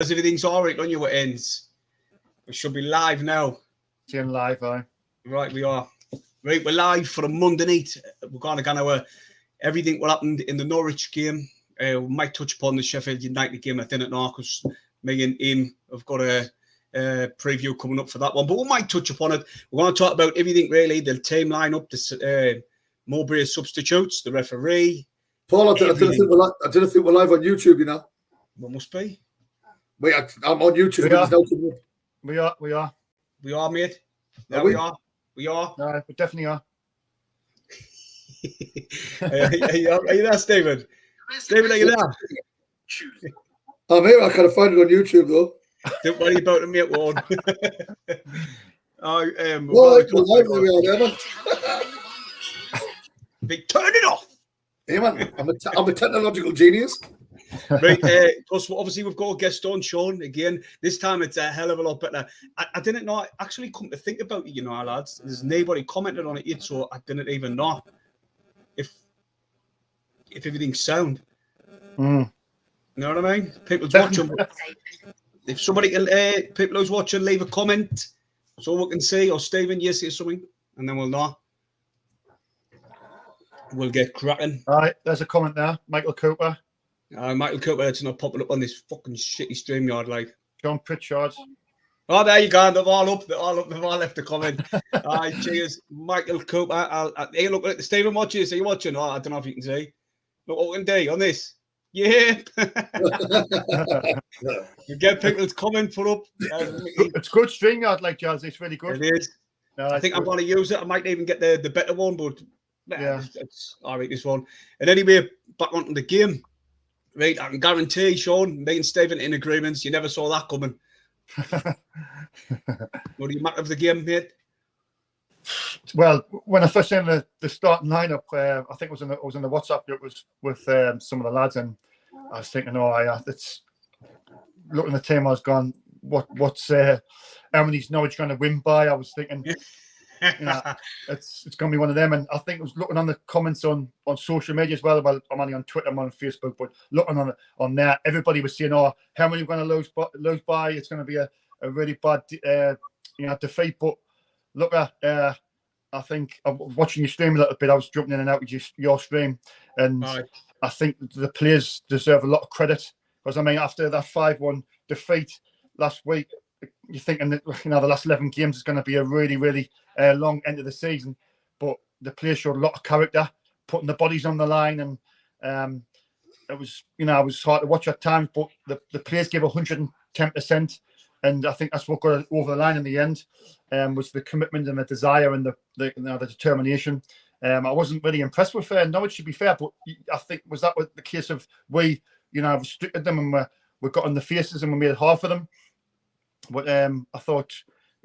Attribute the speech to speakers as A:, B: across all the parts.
A: Everything's all right on your ends. We should be live now.
B: Seeing live, aye.
A: Right, we are. Right, we're live for a Monday night. We're going to go everything what happened in the Norwich game. We might touch upon the Sheffield United game. I didn't know because me and him have got a preview coming up for that one. But we might touch upon it. We're going to talk about everything really. The team lineup, the Mowbray substitutes, the referee.
C: Paul, I didn't think we're live on YouTube, you know.
A: We must be.
C: Wait, I'm on YouTube.
B: We are.
A: We are, mate. Yeah, we are.
B: No, we definitely are.
A: Are you there, Stephen? Stephen, are you there?
C: I'm here. I kind of find it on YouTube, though.
A: Don't worry about it, mate. One. Turn it off.
C: Hey, man, I'm a technological genius.
A: Right, plus obviously we've got a guest on, Sean. Again, this time it's a hell of a lot better. I didn't know. I actually come to think about it, you know, lads. There's nobody commented on it yet, so I didn't even know if everything's sound. You know what I mean? People's watching. If somebody can, people who's watching, leave a comment so we can see. Or Stephen, you say something, and then we'll know. We'll get cracking.
B: All right, there's a comment there, Michael Cooper.
A: Michael Cooper, it's not popping up on this fucking shitty StreamYard, like.
B: John Pritchard.
A: Oh, there you go. They've all up. They've all left a comment. Cheers, Michael Cooper. Hey, look at the Stephen watches. Are you watching? Oh, I don't know if you can see. Look what we can do on this. Yeah. You get people's comment put up.
B: It's good StreamYard, like Jazz. It's really good.
A: It is. No, I think I'm going to use it. I might even get the better one, but
B: yeah,
A: it's all right, this one. And anyway, back onto the game. Right, I can guarantee, Sean, me and Stephen in agreements. You never saw that coming. What do you make of the game, mate?
B: Well, when I first seen the starting lineup, I think it was in the WhatsApp group with some of the lads, and I was thinking, it's looking at the team. I was going, what's how many's Norwich going to win by? I was thinking, you know, it's going to be one of them. And I think I was looking on the comments on social media as well. Well, I'm only on Twitter, I'm on Facebook, but looking on there, everybody was saying, how many we're going to lose by? It's going to be a really bad defeat. But look at I think I'm watching your stream a little bit. I was jumping in and out with your stream, and I think the players deserve a lot of credit, because I mean, after that 5-1 defeat last week, you're thinking that the last 11 games is going to be a really, really long end of the season. But the players showed a lot of character, putting the bodies on the line, and it was hard to watch at times. But the players gave 110%, and I think that's what got over the line in the end. Was the commitment and the desire and the determination. I wasn't really impressed with Norwich, to be fair, but I think was that the case of we restricted them and we got on the faces and we made it hard for them. But I thought,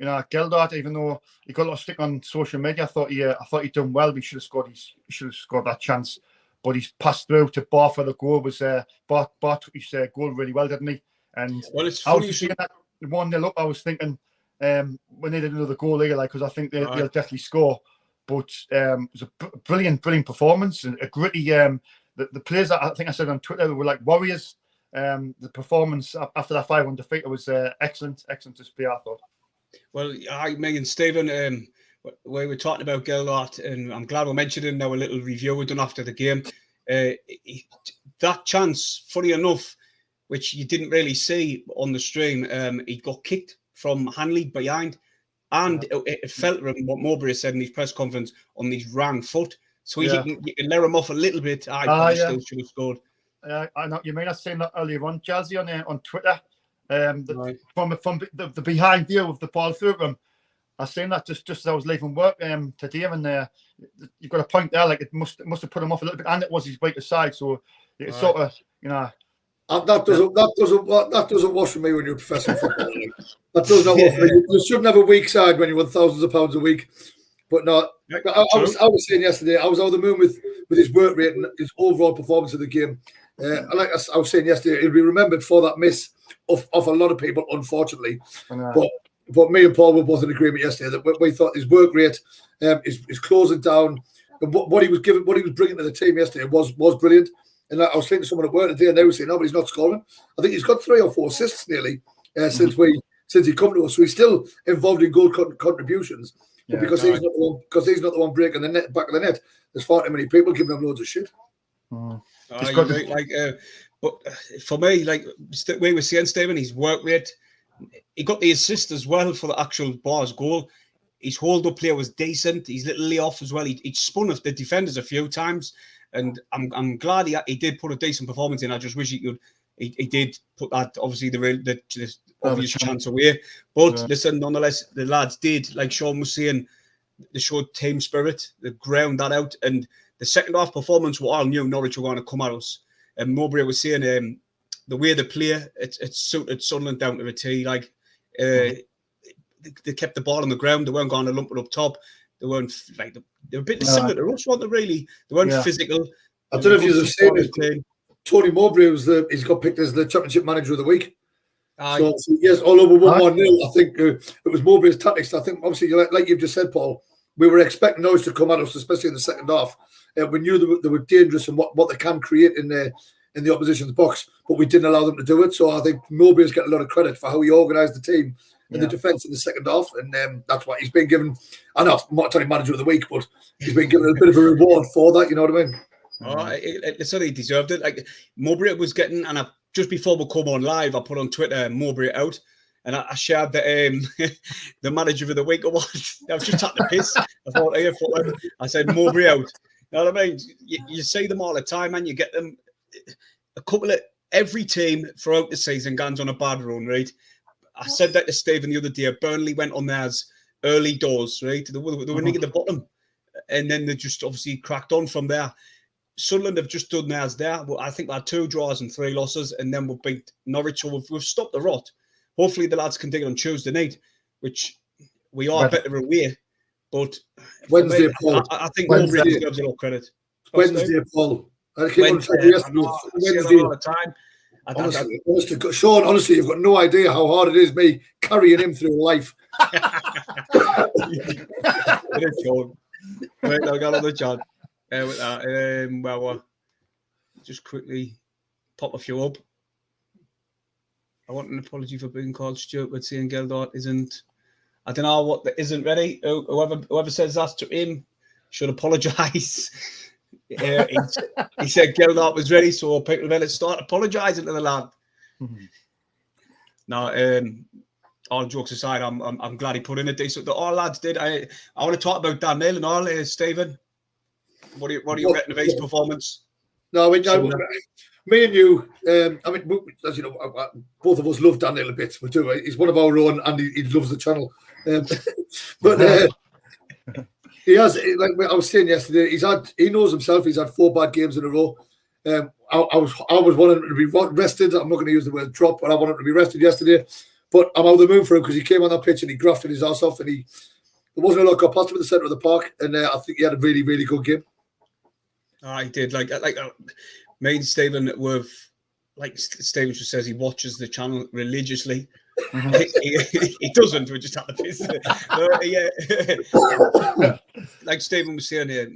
B: Geldart, even though he got a lot of stick on social media, I thought he'd done well. He should have scored that chance, but he's passed through to Bar for the goal. Bar took his goal really well, didn't he? And
A: it's funny,
B: I was thinking that 1-0 up. I was thinking we needed another goal here, because I think they'll definitely score. But it was a brilliant performance, and a gritty. The players, I think I said on Twitter, were like warriors. The performance after that 5-1 defeat was excellent to play, I thought.
A: Well, me and Stephen, we were talking about Geldart, and I'm glad we mentioned it in our little review we done after the game. That chance, funny enough, which you didn't really see on the stream, he got kicked from Heley behind, and it felt what Mowbray said in his press conference on his wrong foot. So you can let him off a little bit. Still should have scored.
B: I know you mean. I seen that earlier on, Jazzy, on Twitter. From the behind view of the ball through him, I seen that just as I was leaving work today, and you've got a point there. Like it must have put him off a little bit, and it was his weaker side, so it's sort of
C: that doesn't wash for me when you're a professional footballer. That does not wash for me. You shouldn't have a weak side when you won thousands of pounds a week. But no, I was saying yesterday, I was over the moon with his work rate and his overall performance of the game. Like I was saying yesterday, he'll be remembered for that miss of a lot of people, unfortunately. But me and Paul were both in agreement yesterday that we thought his work rate is closing down, and what he was bringing to the team yesterday was brilliant. And I was saying to someone at work today, and they were saying, "No, but he's not scoring." I think he's got 3 or 4 assists nearly since he come to us. So he's still involved in goal contributions. But because he's not the one breaking the net back of the net, there's far too many people giving him loads of shit.
A: But for me, like the way we're saying, Stephen, his work rate, he got the assist as well for the actual Bars goal. His hold-up play was decent. His little lay-off as well. He spun off the defenders a few times, and I'm glad he did put a decent performance in. I just wish he did put that, obviously, the obvious chance away. But listen, nonetheless, the lads did, like Sean was saying, they showed team spirit. They ground that out. And the second half performance, we all knew Norwich were going to come at us. And Mowbray was saying the way they play, it suited Sunderland down to a T. Like, they kept the ball on the ground. They weren't going to lump it up top. They weren't like they were a bit similar to us, weren't they? Really, they weren't physical.
C: I don't know if you've seen it. Tony Mowbray he's got picked as the Championship Manager of the Week. So yes, although we won 1-0, I think it was Mowbray's tactics. I think obviously, like you've just said, Paul, we were expecting those to come at us, especially in the second half. We knew they were dangerous and what they can create in the opposition's box, but we didn't allow them to do it. So I think Mowbray's getting a lot of credit for how he organised the team in the defence in the second half, and that's why he's been given. I know I'm not telling Manager of the Week, but he's been given a bit of a reward for that. You know what I mean?
A: So he deserved it. Like Mowbray was getting, and just before we come on live, I put on Twitter Mowbray out, and I shared the Manager of the Week award. I was just taking the piss. I thought, I said Mowbray out. You know what I mean? You see them all the time, and you get them. A couple of every team throughout the season goes on a bad run, right? I said that to Stephen the other day. Burnley went on theirs early doors, right? They were near the bottom, and then they just obviously cracked on from there. Sunderland have just done theirs there. Well, I think we had 2 draws and 3 losses, and then we'll beat Norwich. So we've stopped the rot. Hopefully the lads can dig it on Tuesday night, which we are better away. But
C: Wednesday, Paul.
A: I think Mowbray deserves a lot of credit.
C: Wednesday, Paul.
A: Wednesday, all the time.
C: Honestly, Sean, honestly, you've got no idea how hard it is me carrying him through life.
A: It is, Sean. Right, I got on the chat with that. Just quickly pop a few up. I want an apology for being called stupid, saying Geldart isn't. I don't know what that isn't ready. Whoever says that to him should apologise. He said Geldart was ready, so people better start apologising to the lad. No, all jokes aside, I'm glad he put in a decent. All lads did. I want to talk about Dan Neil and all. Stephen, what do you reckon of his performance?
C: No, me and you. I mean, as you know, both of us love Dan Neil a bit. We do. He's one of our own, and he loves the channel. But he has, like I was saying yesterday, he knows himself. He's had 4 bad games in a row. I was wanting him to be rested. I'm not going to use the word drop, but I wanted him to be rested yesterday. But I'm out of the moon for him because he came on that pitch and he grafted his ass off, and there wasn't a lot got past him at the centre of the park, and I think he had a really, really good game.
A: I did. Like me and Stephen were, like Stephen just says, he watches the channel religiously. He doesn't. We just have to piss. Like Stephen was saying here,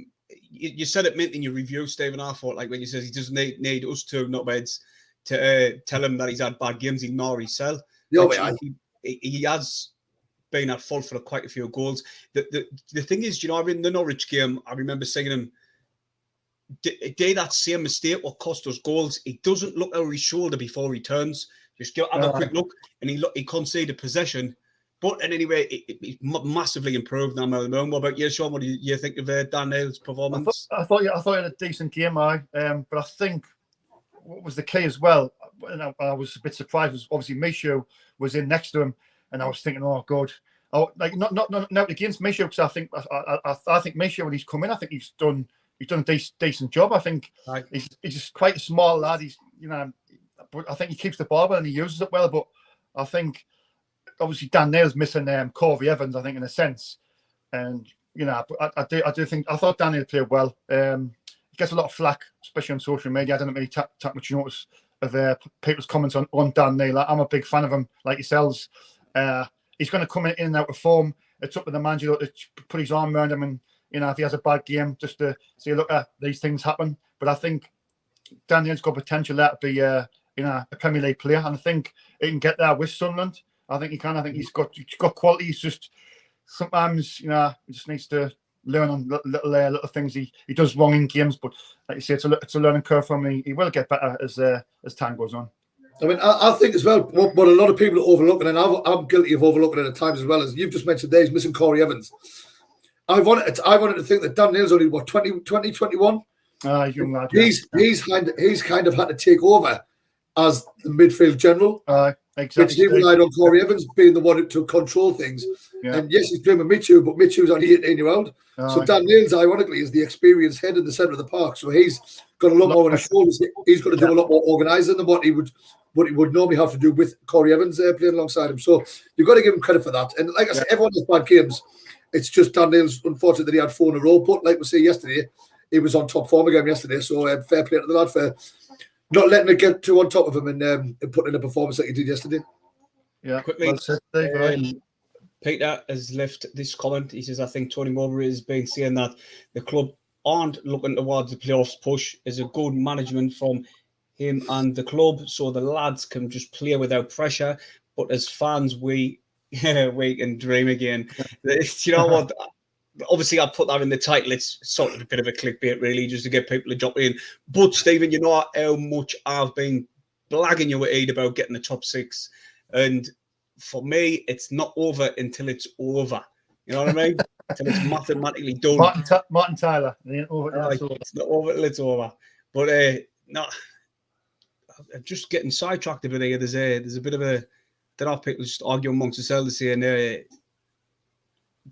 A: you said it meant in your review, Stephen. I thought, like when you says he doesn't need us two nutbeds to tell him that he's had bad games, ignore his cell. He has been at fault for quite a few goals. The thing is, you know, in the Norwich game, I remember saying him, did that same mistake what cost us goals. He doesn't look over his shoulder before he turns. Just have a quick look, and he conceded possession. But in any way, it massively improved now. What about you, Sean? What do you think of Dan Neil's performance?
B: I thought he had a decent game, but I think what was the key as well, and I was a bit surprised, was obviously Micho was in next to him, and I was thinking, oh God, not against Micho, because I think Micho, when he's come in, I think he's done a decent job. I think he's just quite a small lad. He's, you know, but I think he keeps the ball well and he uses it well. But I think obviously Dan Neil's missing Corey Evans, I think, in a sense. And you know, I do think I thought Dan Neil played well. He gets a lot of flack, especially on social media. I don't really take much notice of people's comments on Dan Neil. I'm a big fan of him, like yourselves. He's going to come in and out of form. It's up to the manager to put his arm around him, and you know, if he has a bad game, just to say, look, these things happen. But I think Daniel's got potential there to be a Premier League player, and I think he can get there with Sunderland. I think he can. I think he's got quality. He's just sometimes, he just needs to learn on little things he does wrong in games. But like you say, it's a learning curve for him. He will get better as time goes on.
C: I mean, I think as well, what a lot of people are overlooking, and I'm guilty of overlooking it at times as well, as you've just mentioned there, he's missing Corey Evans. I wanted to think that Dan Neil's only, 20, 21?
B: Young lad.
C: He's kind of had to take over as the midfield general.
B: Exactly.
C: Which he relied on Corey Evans being the one to control things. Yeah. And yes, he's playing with Michu, but Michu's only 18-year-old. So Dan Neil's, ironically, is the experienced head in the centre of the park. So he's got a lot more on his shoulders. He's got to do a lot more organising than what he would normally have to do with Corey Evans playing alongside him. So you've got to give him credit for that. And like I said, everyone has bad games. It's just Dan Neil's unfortunate that he had 4 in a row. But like we say yesterday, he was on top form again yesterday. So fair play to the lad for not letting it get too on top of him and putting in a performance like he did yesterday.
A: Yeah, quickly. Well said, Dave, Peter has left this comment. He says, I think Tony Mowbray has been saying that the club aren't looking towards the playoffs push. Is a good management from him and the club, so the lads can just play without pressure. But as fans, we can dream again. You know what? Obviously, I'll put that in the title. It's sort of a bit of a clickbait, really, just to get people to jump in. But, Stephen, you know how much I've been blagging you with Eid about getting the top 6. And for me, it's not over until it's over. You know what I mean? Until it's mathematically done.
B: Martin Tyler.
A: It's not over till it's over. But, I'm just getting sidetracked a bit here. There's a bit of a... There are people just arguing amongst themselves saying...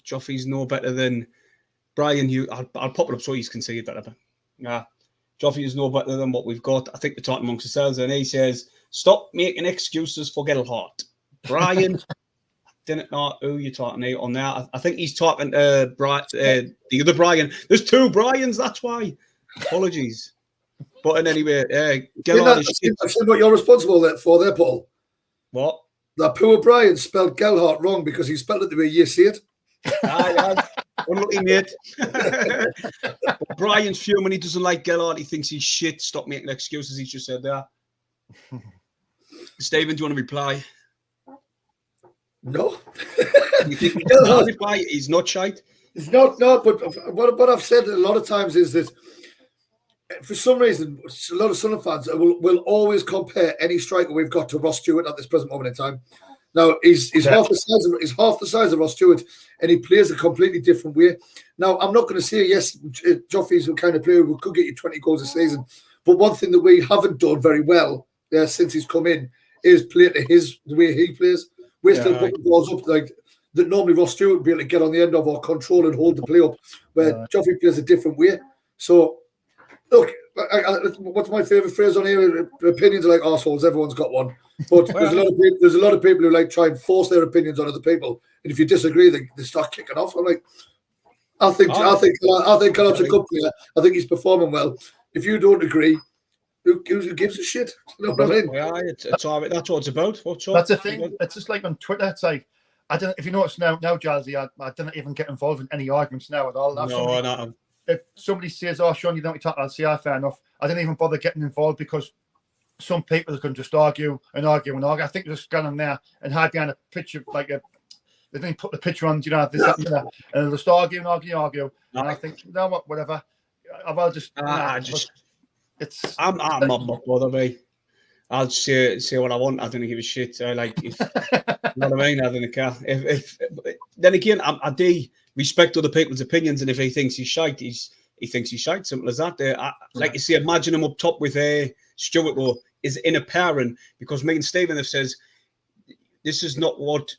A: Joffy's no better than Brian Hughes. I'll pop it up so you can see it better. Joffy is no better than what we've got. I think they're talking amongst themselves, and he says, "Stop making excuses for Gelhardt." Brian, I didn't know who you're talking to on there. I think he's talking to the other Brian. There's 2 Brians, that's why. Apologies. But anyway, Gelhardt is...
C: I've seen what you're responsible for there, Paul.
A: What?
C: That poor Brian spelled Gelhardt wrong because he spelled it the way you see it.
A: Unlucky, mate. But Brian's fuming. He doesn't like Gelhardt. He thinks he's shit. Stop making excuses. He's just said that. Stephen, do you want to reply?
C: No.
A: You think reply? He's not shite.
C: It's not. No, but what I've said a lot of times is that for some reason, a lot of Sunderland fans will always compare any striker we've got to Ross Stewart at this present moment in time. Now, he's half the size of Ross Stewart, and he plays a completely different way. Now, I'm not going to say, yes, Joffrey's the kind of player who could get you 20 goals a season, but one thing that we haven't done very well since he's come in is play to the way he plays. We're still putting balls up like that normally Ross Stewart would be able to get on the end of or control and hold the play up, where Joffrey plays a different way. So, look, what's my favourite phrase on here? Opinions are like arseholes. Everyone's got one. But there's a lot of people who like try and force their opinions on other people, and if you disagree, they start kicking off. I'm like, I think Caleno's a good player. I think he's performing well. If you don't agree, who gives a shit? You know what I mean?
A: Yeah, it's all right. That's what it's about.
B: That's the thing. It's just like on Twitter. It's like I don't. If you notice now, Jalsy, I don't even get involved in any arguments now at all.
A: No.
B: If somebody says, "Oh, Sean, you don't talk," I'll say, fair enough. I don't even bother getting involved because some people can just argue. I think they're just going on there and hide behind a picture like they didn't put the picture on, this, that, and that, and they'll just argue. And I think, you know what, whatever. I'll just.
A: I'm not bothered by. I'll say what I want. I don't give a shit. You know what I mean? I don't care. If then again, I do respect other people's opinions, and if he thinks he's shite, he thinks he's shite. Simple as that. Like you see, imagine him up top with Stewart, though, is in a pairing, because me and Stephen have says this is not what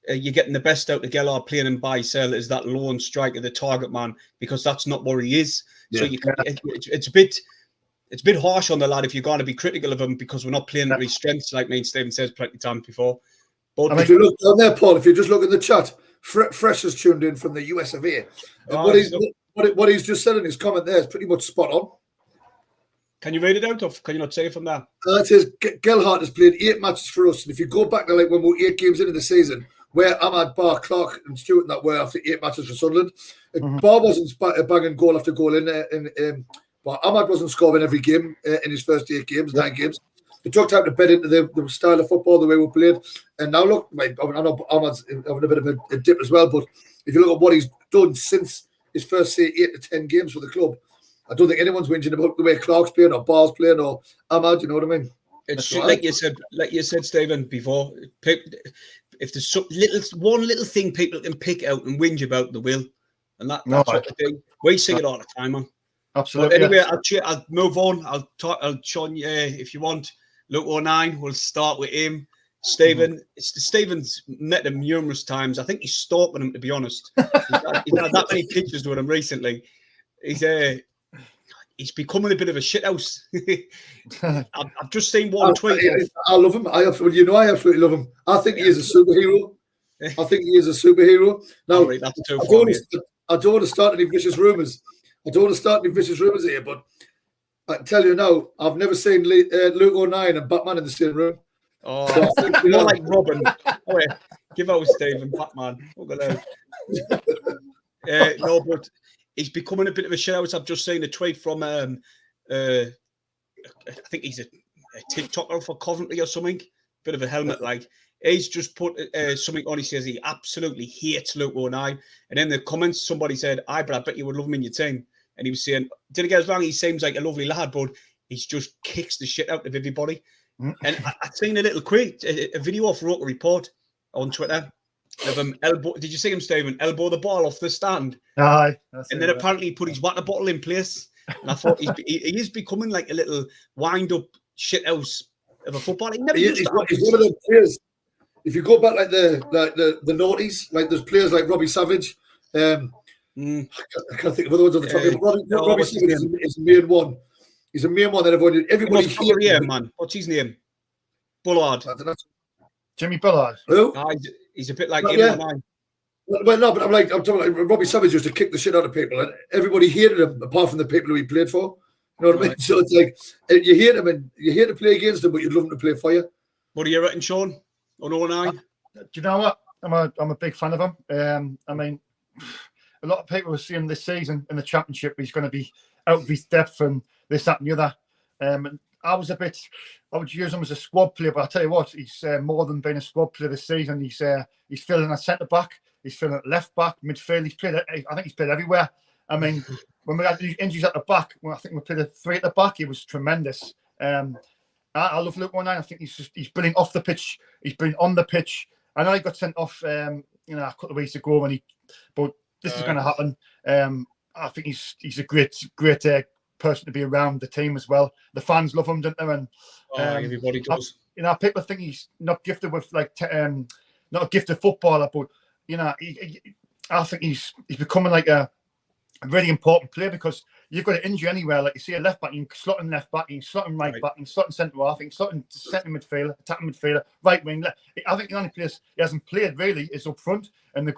A: you're getting the best out of Gelhardt playing him by Sill is that lone striker, the target man, because that's not where he is. Yeah. So it's a bit harsh on the lad if you're going to be critical of him because we're not playing at his strengths, like me and Stephen says plenty of times before. But
C: if you look down there, Paul, if you just look in the chat, Fresh has tuned in from the US of A. What he's just said in his comment there is pretty much spot on.
A: Can you read it out, or can you not say it from there?
C: It says Gelhardt has played 8 matches for us, and if you go back to like when we were 8 games into the season, where Ahmad, Barr, Clark, and Stewart and that were after 8 matches for Sunderland, Barr wasn't banging goal after goal in But Ahmad wasn't scoring every game in his first 8 games, 9 games. It took time to bed into the style of football, the way we played. And now look, I know Ahmad's having a bit of a dip as well, but if you look at what he's done since his first, say, 8 to 10 games for the club, I don't think anyone's whinging about the way Clark's playing or Bar's playing or Ahmad, you know what I mean?
A: It's like you said, Stephen, before. If there's one little thing people can pick out and whinge about, they will, and that's what they do. We see it all the time, man.
B: Absolutely.
A: But anyway, I'll move on. I'll Sean, if you want, Luke 09. We'll start with him. Stephen, Stephen's met him numerous times. I think he's stalking him, to be honest. He's had that many pictures with him recently. He's becoming a bit of a shithouse. I've just seen one tweet.
C: I love him. I absolutely love him. I think he is a superhero. Now,
A: right, that's too
C: I don't want to start any vicious rumours. Here, but I can tell you now, I've never seen Luke 09 and Batman in the same room.
A: Oh, so I think, more like Robin. Oh, yeah. Give out Stephen Batman. No, but he's becoming a bit of a shithouse. I've just seen a tweet from I think he's a TikToker for Coventry or something. Bit of a helmet like. He's just put something on. He says he absolutely hates Luke 09. And in the comments, somebody said, "I bet you would love him in your team." And he was saying, "Didn't get as long. He seems like a lovely lad, but he's just kicks the shit out of everybody." And I've seen a little quick a video of Roker Report on Twitter of him elbow. Did you see him, Stephen? Elbow the ball off the stand.
B: Aye.
A: And then apparently he put his water bottle in place. And I thought he is becoming like a little wind-up shithouse of a footballer. He's one of
C: those players. If you go back like the noughties, like there's players like Robbie Savage. I can't think of other ones on the top. Robbie Savage is the main one. He's a main one that everybody
A: here, man. What's his name? Bullard.
B: Jimmy Bullard.
C: Who?
A: He's a bit like him.
C: Well, no, but I'm talking like Robbie Savage used to kick the shit out of people, and everybody hated him apart from the people who he played for. You know what I mean? So it's like you hate him and you hate to play against him, but you'd love him to play for you.
A: What are you reckon, Sean? On 09?
B: Do you know what? I'm a big fan of him. I mean, a lot of people were saying this season in the Championship he's going to be out of his depth and this, that, and the other. And I would use him as a squad player, but I tell you what, he's more than being a squad player this season. He's filling a centre back, he's filling a left back, midfield. I think he's played everywhere. I mean, when we had injuries at the back, I think we played a 3 at the back. He was tremendous. I love Luke 09. I think he's brilliant off the pitch. He's brilliant on the pitch. I know he got sent off, a couple of weeks ago but this is going to happen. I think he's a great person to be around the team as well. The fans love him, don't they? And
A: everybody does.
B: People think he's not gifted with not a gifted footballer, but I think he's becoming like a really important player because you've got an injury anywhere. Like you see a left back, you can slot in left back, you can slot in right back, you can slot in centre half, you can slot in centre midfielder, attacking midfielder, right wing. I think the only place he hasn't played really is up front. And that's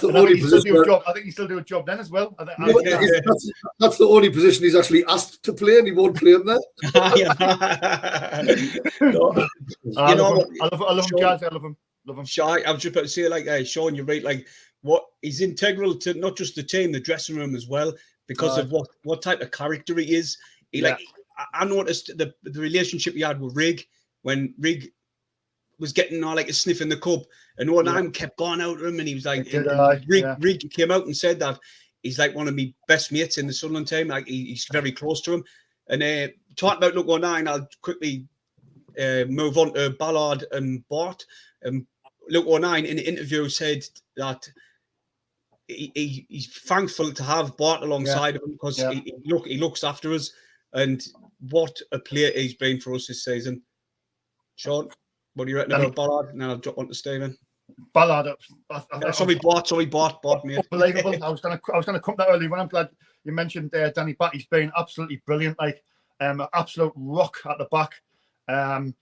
B: the only position. I think he still do a job then as well.
C: That's the only position he's actually asked to play, and he won't play him there.
B: I love him, guys. I love him.
A: I was just about to say, like, Sean, you're right. Like, what he's integral to not just the team, the dressing room as well, because of what type of character he is. I noticed the relationship he had with Rig when Rig was getting like a sniff in the cup, and Oldham kept going out to him, and he was like, Rig came out and said that he's like one of my best mates in the Sunderland team. Like he's very close to him. And talking about Luke 09, I'll quickly move on to Ballard and Bart. Luke 09 in the interview said that he's thankful to have Bart alongside him because he looks after us, and what a player he's been for us this season. Sean, what do you reckon about Ballard? And then I'll drop on to Stephen.
B: Ballard,
A: Bart, mate.
B: Unbelievable. I was gonna come that early when I'm glad you mentioned Danny Batth. He's been absolutely brilliant, like an absolute rock at the back. I'm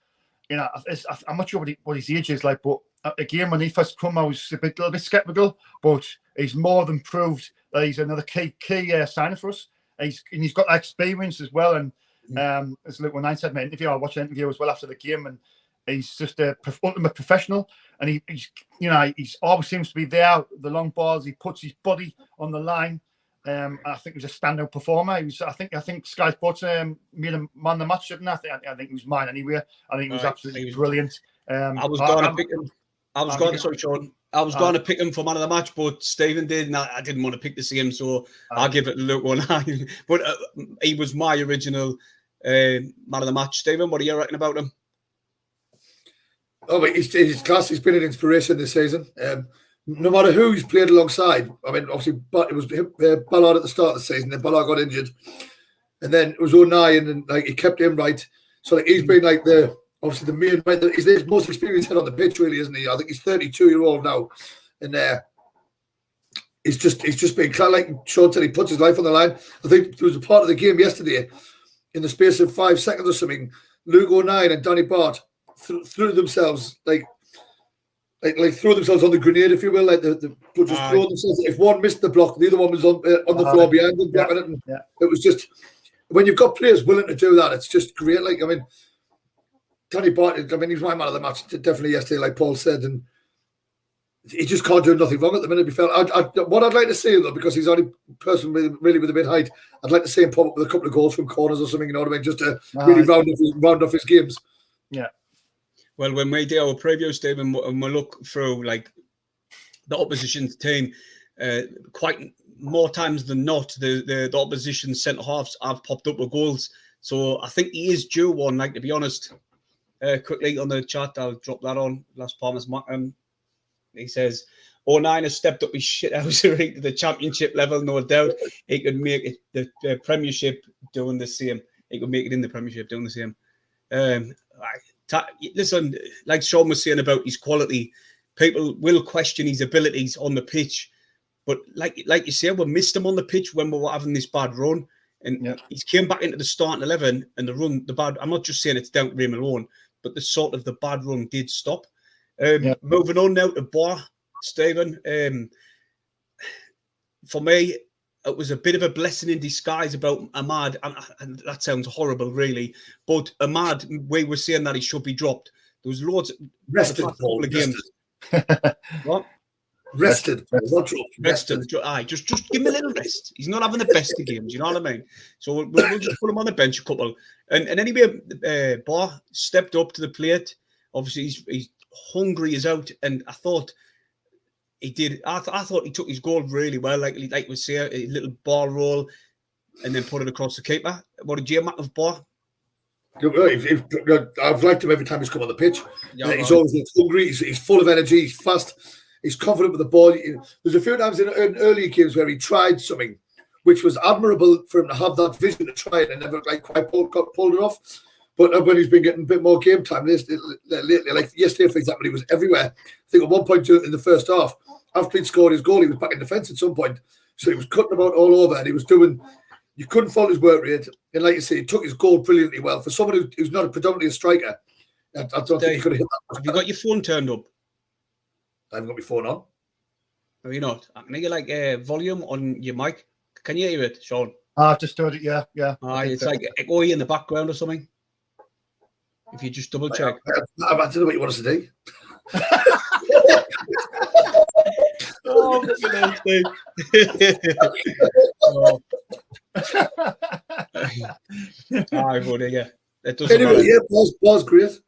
B: not sure what his age is like, but again, when he first come, I was a little bit sceptical, but he's more than proved that he's another key signing for us. He's got experience as well, and as Luke 09 said in the interview, I watched the interview as well after the game, and he's just a ultimate professional, and he's always seems to be there. The long balls, he puts his body on the line. I think he was a standout performer. He was, I think Sky Sports made him man of the match, didn't I? I think he was mine anyway. I think he was absolutely brilliant.
A: I was going to pick him. I was going to pick him for man of the match, but Stephen did, and I didn't want to pick the same, so I'll give it a look one. But he was my original man of the match. Stephen, what are you reckon about him?
C: Oh, but he's class. He's been an inspiration this season. No matter who he's played alongside. I mean, obviously, but it was Ballard at the start of the season. Then Ballard got injured, and then it was O'Neill, and like he kept him right. So like he's been like the main. He's the most experienced head on the pitch, really, isn't he? I think he's 32-year-old now, and he's just been like Sean said. He puts his life on the line. I think there was a part of the game yesterday, in the space of 5 seconds or something, Luke O'Neill and Danny Bart threw themselves like throw themselves on the grenade, if you will, like just throw themselves. If one missed the block, the other one was on the floor behind them blocking it. And it was just, when you've got players willing to do that, it's just great. Like, I mean, Danny Bart, I mean, he's my man of the match definitely yesterday, like Paul said, and he just can't do nothing wrong at the minute. What I'd like to see, though, because he's the only person really with a bit of height, I'd like to see him pop up with a couple of goals from corners or something, you know what I mean, just to really round off his games.
B: Yeah.
A: Well, when we do our preview, Stephen, and we look through like the opposition's team, quite more times than not, the opposition centre halves have popped up with goals. So I think he is due one. Like, to be honest, quickly on the chat, I'll drop that on. Last Palmer's he says, "09 has stepped up his shithousery to the championship level, no doubt. He could make it the Premiership doing the same. He could make it in the Premiership doing the same." Listen, like Sean was saying about his quality, people will question his abilities on the pitch. But like you say, we missed him on the pitch when we were having this bad run. And he's came back into the starting 11 and the bad, I'm not just saying it's down to him alone, but the bad run did stop. Moving on now to Bar, Stephen. For me, it was a bit of a blessing in disguise about Ahmad, and that sounds horrible, really. But Ahmad, we were saying that he should be dropped. There was loads
C: rested,
A: Paul, games. What?
C: Rested.
A: Aye, just give him a little rest. He's not having the best of games, you know what I mean? So we'll just put him on the bench a couple. And anyway, Bar stepped up to the plate. Obviously, he's hungry as out, and I thought he did. I thought he took his goal really well, like we say, a little ball roll, and then put it across the keeper. What did you make of Bar?
C: I've liked him every time he's come on the pitch. He's always hungry. He's full of energy. He's fast. He's confident with the ball. There's a few times in earlier games where he tried something, which was admirable for him to have that vision to try it and never quite pulled it off. But when he's been getting a bit more game time lately, like yesterday, for example, he was everywhere. I think at one point in the first half, after he'd scored his goal, he was back in defence at some point. So he was cutting about all over, and he was doing. You couldn't fault his work rate, and like you say, he took his goal brilliantly well. For someone who's not predominantly a striker, I don't think he could have hit that.
A: Have you got your phone turned up?
C: I haven't got my phone on.
A: Are you not? I can hear like volume on your mic. Can you hear it, Sean?
B: I've just heard it. Yeah.
A: It's like echoey in the background or something. If you just double check.
C: I don't know what you want us to do.
A: Oh, Aye, buddy, yeah. It doesn't
C: anyway,
A: matter.
C: Bar's great.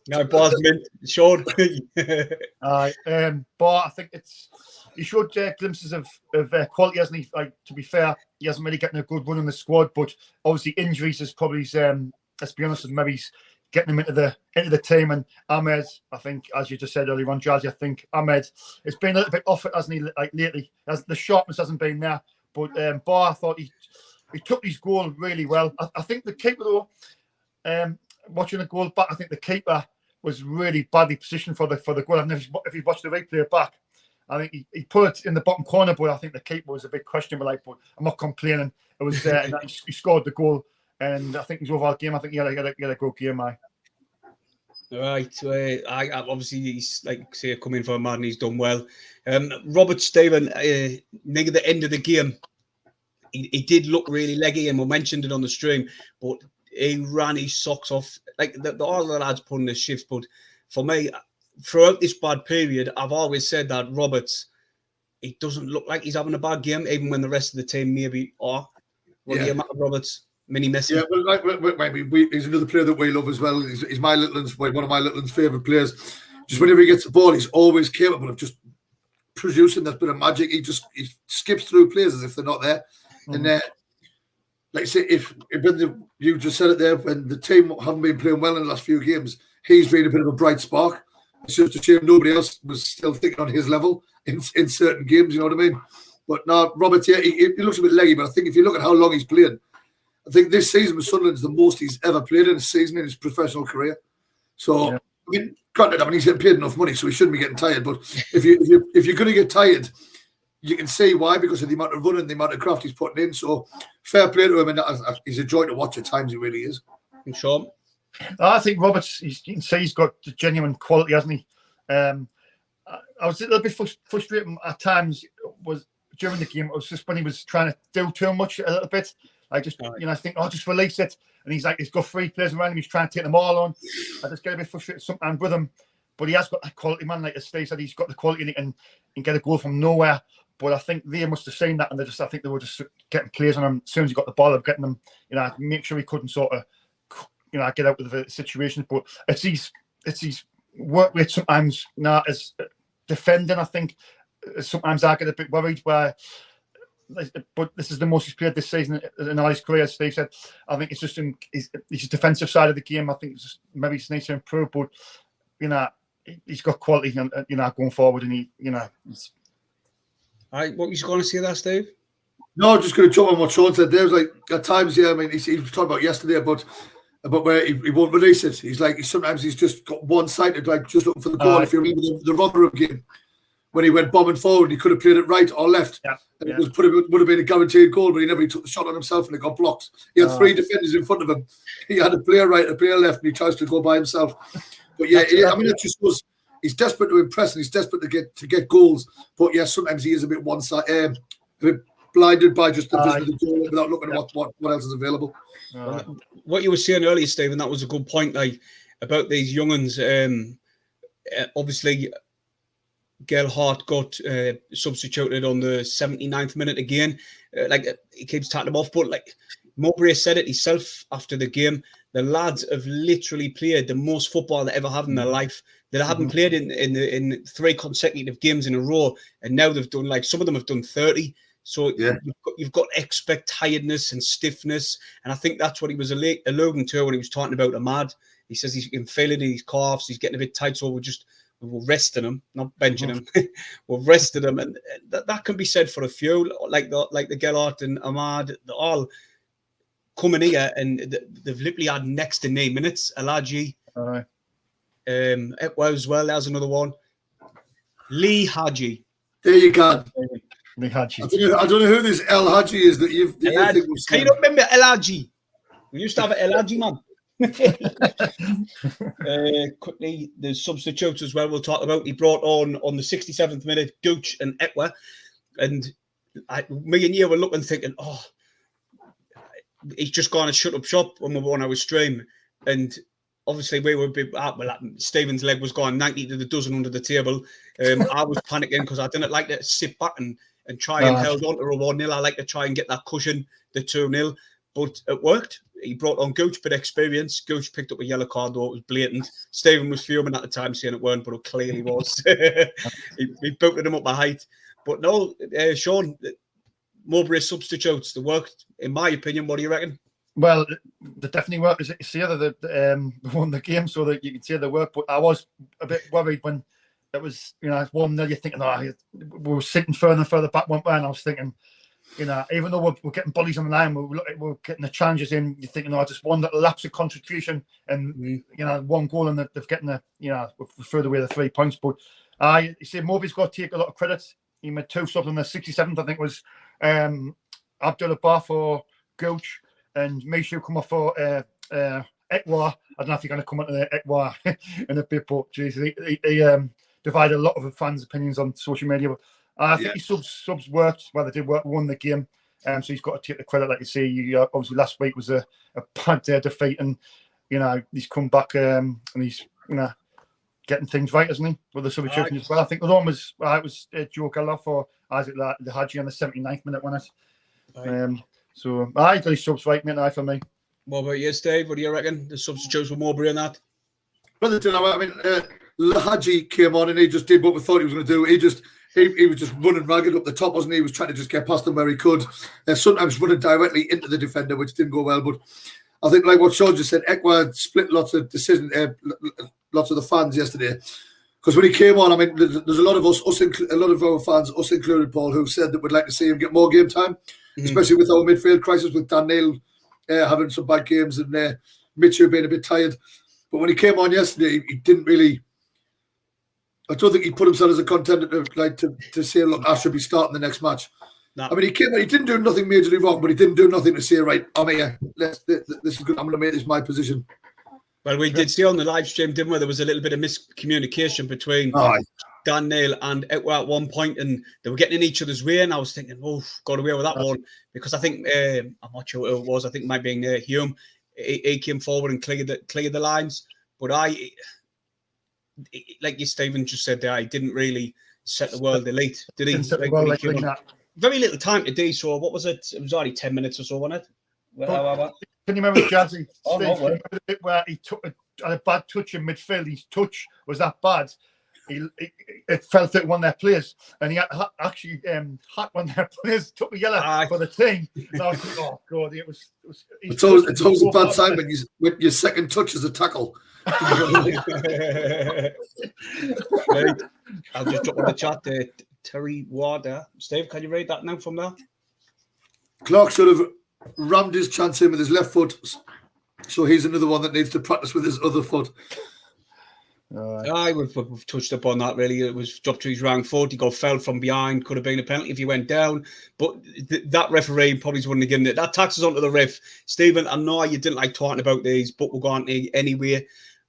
A: No, Bar's mint. Sean.
B: Aye, Bar, I think he showed glimpses of quality, hasn't he? Like, to be fair, he hasn't really gotten a good run in the squad, but obviously injuries is probably, let's be honest, maybe he's getting him into the team. And Ahmed, I think, as you just said earlier on, Jazzy, I think Ahmed, it's been a little bit off it, hasn't he? Like lately, the sharpness hasn't been there. But Bar, I thought he took his goal really well. I think the keeper, though, watching the goal back, I think the keeper was really badly positioned for the goal. I don't know if you watched the replay back. I think he put it in the bottom corner, but I think the keeper was a bit questionable. But I'm not complaining. It was he scored the goal, and I think his overall game. I think he had a good game.
A: Right. I obviously he's like say coming for a man. He's done well. Robert Steven, near the end of the game, he did look really leggy, and we mentioned it on the stream, but he ran his socks off. Like all the lads put in the shift, but for me, throughout this bad period, I've always said that Roberts, he doesn't look like he's having a bad game, even when the rest of the team maybe are. What do you Matt Roberts? Mini Messi.
C: Yeah, well, he's another player that we love as well. He's one of my Littleton's favourite players. Just whenever he gets the ball, he's always capable of just producing that bit of magic. He skips through players as if they're not there. And like I say, you just said it there, when the team haven't been playing well in the last few games, he's been a bit of a bright spark. It's just a shame nobody else was still thinking on his level in certain games. You know what I mean? But no, Roberts, yeah, he looks a bit leggy, but I think if you look at how long he's playing, I think this season with Sunderland is the most he's ever played in a season in his professional career. So, I mean, granted, he's getting paid enough money, so he shouldn't be getting tired. But if you're going to get tired, you can see why, because of the amount of running, the amount of craft he's putting in. So, fair play to him, and he's a joy to watch at times. He really is.
A: And Sean,
B: I think Roberts, you can see he's got genuine quality, hasn't he? I was a little bit frustrated at times. Was during the game, it was just when he was trying to do too much a little bit. I just, I think, just release it. And he's got 3 players around him. He's trying to take them all on. I just get a bit frustrated sometimes with him. But he has got that quality, man. Like Steve said, he's got the quality and he can get a goal from nowhere. But I think they must have seen that, and I think they were just getting players on him as soon as he got the ball, of getting them, make sure he couldn't sort of, get out of the situation. But it's his work rate sometimes now as defending. I think sometimes I get a bit worried where. But this is the most he's played this season in all his career, as Steve said. I think it's just his defensive side of the game. I think it's just maybe he needs to improve, but he's got quality, and going forward, and he's.
A: All right, what was you going to say there, Steve?
C: No, just going to jump on what Sean said. There's like at times, I mean, he was talking about yesterday about where he won't release it. Sometimes he's just got one-sided, like just looking for the goal. If you remember the Rotherham game, when he went bombing forward, he could have played it right or left. And it would have been a guaranteed goal, but he took the shot on himself and it got blocked. He had 3 defenders in front of him. He had a player right, a player left, and he tries to go by himself. But it just was. He's desperate to impress and he's desperate to get goals. But sometimes he is a bit a bit blinded by just the vision of the goal without looking at what else is available.
A: What you were saying earlier, Stephen, that was a good point. Like about these young uns. Obviously, Gelhardt got substituted on the 79th minute again. He keeps taking him off, but like Mowbray said it himself after the game, the lads have literally played the most football they ever have in their life. They haven't played in 3 consecutive games in a row, and now they've done some of them have done 30. So you've got to expect tiredness and stiffness, and I think that's what he was alluding to when he was talking about Ahmad. He says he can feel it in his calves. He's getting a bit tight, so we're resting him, not benching him. We're resting him, and that can be said for a few, like the Gelhardt and Ahmad. They're all coming here, and they've literally had next to 9 minutes. Elaji, as well. There's another one. Lee Hadji.
C: There you go.
B: Lee Hadji.
C: I don't know who this El Hadji is that you think was.
A: Can you not remember Elaji? We used to have an Elaji, man. Quickly, the substitutes as well we'll talk about. He brought on the 67th minute Gooch and Etwa, and me and you were looking thinking, he's just gone and shut up shop when we were on our stream, and obviously we were a bit Stephen's leg was going 90 to the dozen under the table. I was panicking because I didn't like to sit back and try and hold on to a 1-0. I like to try and get that cushion, the 2-0, but it worked. He brought on Gooch, bit experience. Gooch picked up a yellow card, though it was blatant. Stephen was fuming at the time, saying it weren't, but it clearly was. he booted him up a height. But no, Sean, Mowbray substitutes, they worked, in my opinion. What do you reckon?
B: Well, they definitely worked. As you see, they won the game, so that you can see the work. But I was a bit worried when it was, 1-0. You're thinking, we were sitting further and further back, weren't we? And I was thinking, even though we're getting bullies on the line, we're getting the challenges in. You're thinking, just one little lapse of concentration, and 1 goal, and they've getting we're further away the 3 points. But you see, Mowbray's got to take a lot of credit. He made 2 subs on the 67th. I think it was Abdullah Bar for Gooch and Mishu come off for Etwa. I don't know if you're going to come onto the Etwa in a bit, but geez, he divided a lot of fans' opinions on social media. But I think his subs worked. Well, they did work, won the game. So he's got to take the credit, like you see. Obviously, last week was a bad defeat, and he's come back and he's getting things right, isn't he? With the substitution as well. I think the one was Joe Gallagher for Isaac the Hadji on the 79th minute, wasn't it? So I got his subs right, mate. For me.
A: What about you, Steve? What do you reckon? The substitutes with Mowbray and that?
C: Well, I mean, Lahadji came on and he just did what we thought he was going to do. He was just running ragged up the top, wasn't he? He was trying to just get past him where he could. Sometimes running directly into the defender, which didn't go well. But I think, like what Sean just said, Ekwa split lots of lots of the fans yesterday. Because when he came on, I mean, there's a lot of a lot of our fans, us included, Paul, who said that we'd like to see him get more game time, especially with our midfield crisis, with Dan Neil having some bad games and Mitchell being a bit tired. But when he came on yesterday, he didn't really. I don't think he put himself as a contender to say, look, I should be starting the next match. No. I mean, he came on, he didn't do nothing majorly wrong, but he didn't do nothing to say, right, I'm here. This is good. I'm going to make this my position.
A: Well, we did see on the live stream, didn't we? There was a little bit of miscommunication between Dan Neil and Ekwa at one point, and they were getting in each other's way. And I was thinking, got away with that one, because I think I'm not sure who it was. I think it might be Hume. He came forward and cleared the lines, but like you, Stephen, just said there, he didn't really set the world elite, did he? Very little time to do so. What was it? It was only 10 minutes or so, wasn't it?
B: Can you remember Jazzy? The bit where he took a bad touch in midfield. His touch was that bad. It fell through one of their players, and he had actually had one of their players, took a yellow for the team. And I was like, oh God, it's
C: always a bad sign when your second touch is a tackle.
A: Right. I'll just drop on the chat there. Terry Warder. Steve, can you read that now from there?
C: Clark should have rammed his chance in with his left foot, so he's another one that needs to practice with his other foot.
A: We've touched upon that, really. It was dropped to his wrong foot. He got fell from behind. Could have been a penalty if he went down. But that referee probably wouldn't have given it. That taxes onto the ref. Stephen, I know you didn't like talking about these, but we're going to anyway.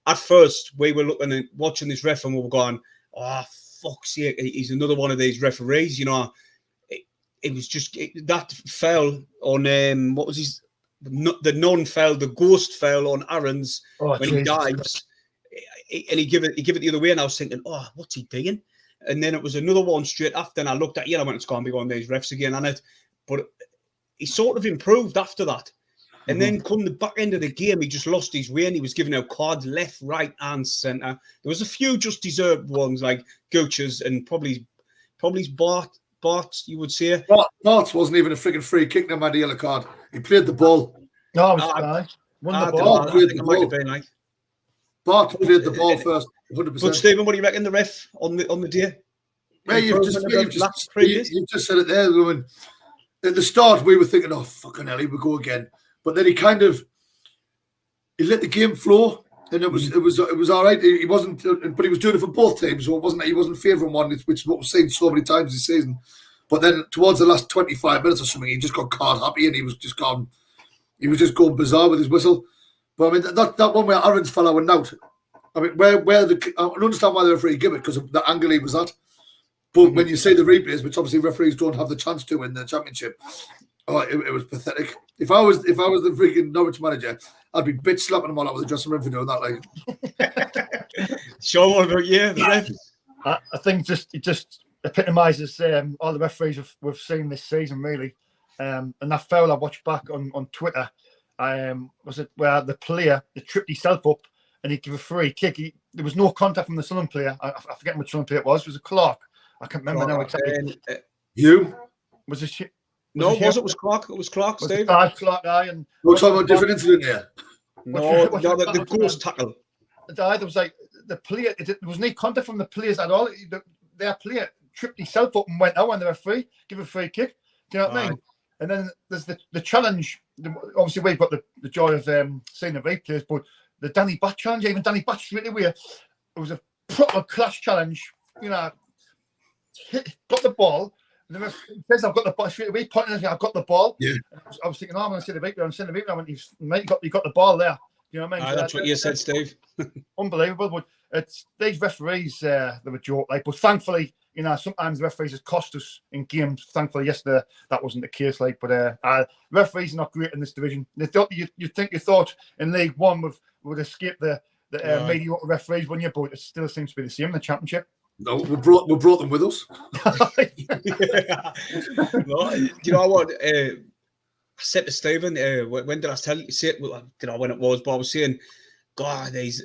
A: At first, we were looking and watching this ref and we were going, oh, fuck's sake, he's another one of these referees. You know, it was just that fell on, what was his, the non-fell, the ghost fell on Aaron's when he dives. And he give it the other way, and I was thinking, oh, what's he doing? And then it was another one straight after, and I looked at, I went, it's going to be one of these refs again on it. But he sort of improved after that. And then come the back end of the game, he just lost his way, and he was giving out cards left, right, and centre. There was a few just deserved ones, like Gooch's and probably Bart, you would say.
C: Bart wasn't even a freaking free kick, no matter the yellow card. He played the ball.
B: No, it was won the ball.
C: Bart played the ball first, 100%.
A: But Stephen, what do you reckon the ref on the day?
C: Well, you've just said it there, woman. At the start, we were thinking, "Oh, fucking hell, he would go again." But then he let the game flow, and it was all right. He wasn't, but he was doing it for both teams, so he wasn't favouring one, which is what we've seen so many times this season. But then towards the last 25 minutes or something, he just got card happy, and he was just going bizarre with his whistle. But I mean, that one where Aaron's fell out out. I mean, I don't understand why the referee gave it, because of the angle he was at. But when you see the replays, which obviously referees don't have the chance to in the Championship, it was pathetic. If I was the freaking Norwich manager, I'd be bitch slapping them all out with the dressing room for doing that. Like,
A: Sean, what about you?
B: I think it just epitomises all the referees we've seen this season, really. And that foul I watched back on Twitter. Was it where the player tripped himself up and he gave a free kick? There was no contact from the Sunderland player. I forget which Sunderland player it was. It was a Clark. I can't remember now exactly.
C: You?
B: Was it?
A: No, it was Clark. It was Clark, Steve.
B: Clark, and
C: we're talking about a different incident here.
A: No, the ghost tackle.
B: There was like the player. There was no contact from the players at all. Their player tripped himself up and went out when they were free. Give a free kick. Do you know what I mean? And then there's the challenge. Obviously, we've got the joy of seeing the replays, but the Danny Bat challenge, even Danny Bat straight away, it was a proper clash challenge. You know, got the ball. And the says, I've got the ball straight away, pointing at me, I've got the ball. Yeah. I was thinking, I'm going to see the replay. I'm seeing the replay. I went, mate, you got the ball there. You know what I mean?
A: That's what you said, Steve.
B: Unbelievable. But it's these referees, they're a joke. Like, but thankfully, you know, sometimes referees have cost us in games. Thankfully, yesterday that wasn't the case. Like, but referees are not great in this division. They thought you thought in League One would escape the mediocre referees, wouldn't you? But it still seems to be the same in the Championship.
C: No, we brought them with us.
A: No, do you know what? I said to Stephen, when did I tell you? Say it? Well, I don't know when it was, but I was saying, God, these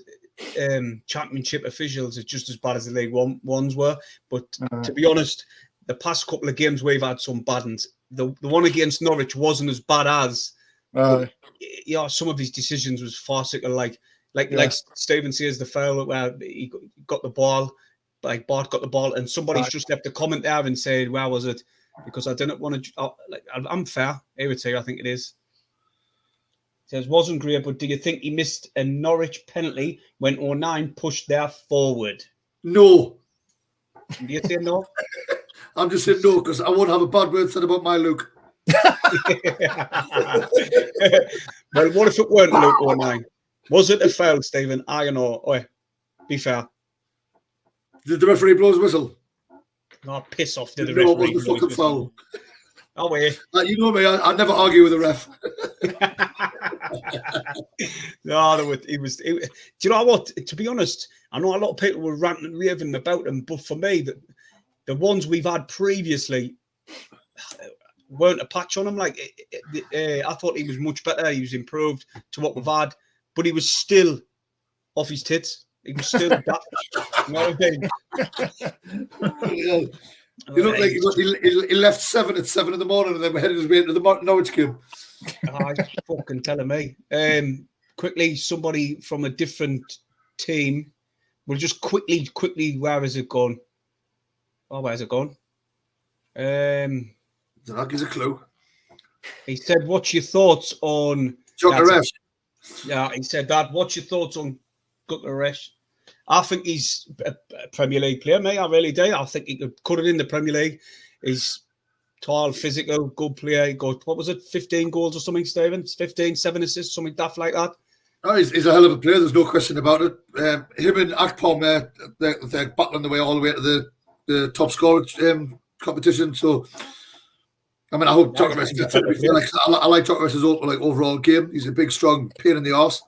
A: Championship officials are just as bad as the League One ones were. But to be honest, the past couple of games we've had some bad ones. The one against Norwich wasn't as bad as. Some of his decisions was farcical. Like Stephen says, the foul where he got the ball, like Bart got the ball, and somebody's just left a comment there and said, "Where was it?" Because I didn't want to. I'm fair. I would say I think it is. Says wasn't great, but do you think he missed a Norwich penalty when 09 pushed there forward?
C: No.
A: Do you say no?
C: I'm just saying no because I won't have a bad word said about my Luke.
A: Well, what if it weren't Luke 09? Was it a foul, Stephen? I don't know. Oh, be fair.
C: Did the referee blow his whistle?
A: No, piss off. Did the
C: no,
A: referee
C: it was the fucking foul.
A: Oh, wait.
C: You know me, I never argue with the ref.
A: No, it was. Do you know what? To be honest, I know a lot of people were ranting and raving about him, but for me, the ones we've had previously weren't a patch on him. Like, I thought he was much better. He was improved to what we've had, but he was still off his tits. He was still that. You know what I mean?
C: You look like he left 7 at 7 in the morning and then we're headed his way into the Norwich game.
A: Fucking telling me. Quickly, somebody from a different team. We'll just quickly, where has it gone? Oh, where's it gone?
C: That gives a clue.
A: He said, what's your thoughts on... Yeah, he said that. What's your thoughts on Gukaresh? I think he's a Premier League player, mate. I really do. I think he could cut it in the Premier League. He's tall, physical, good player. He got, 15 goals or something, Stephen? 15, 7 assists, something daft like that.
C: Oh, he's a hell of a player. There's no question about it. Him and Akpom, they're battling their way all the way to the top scorer competition. So, I mean, I hope Gukaresh gets it. I like Gukaresh's overall game. He's a big, strong pain in the arse.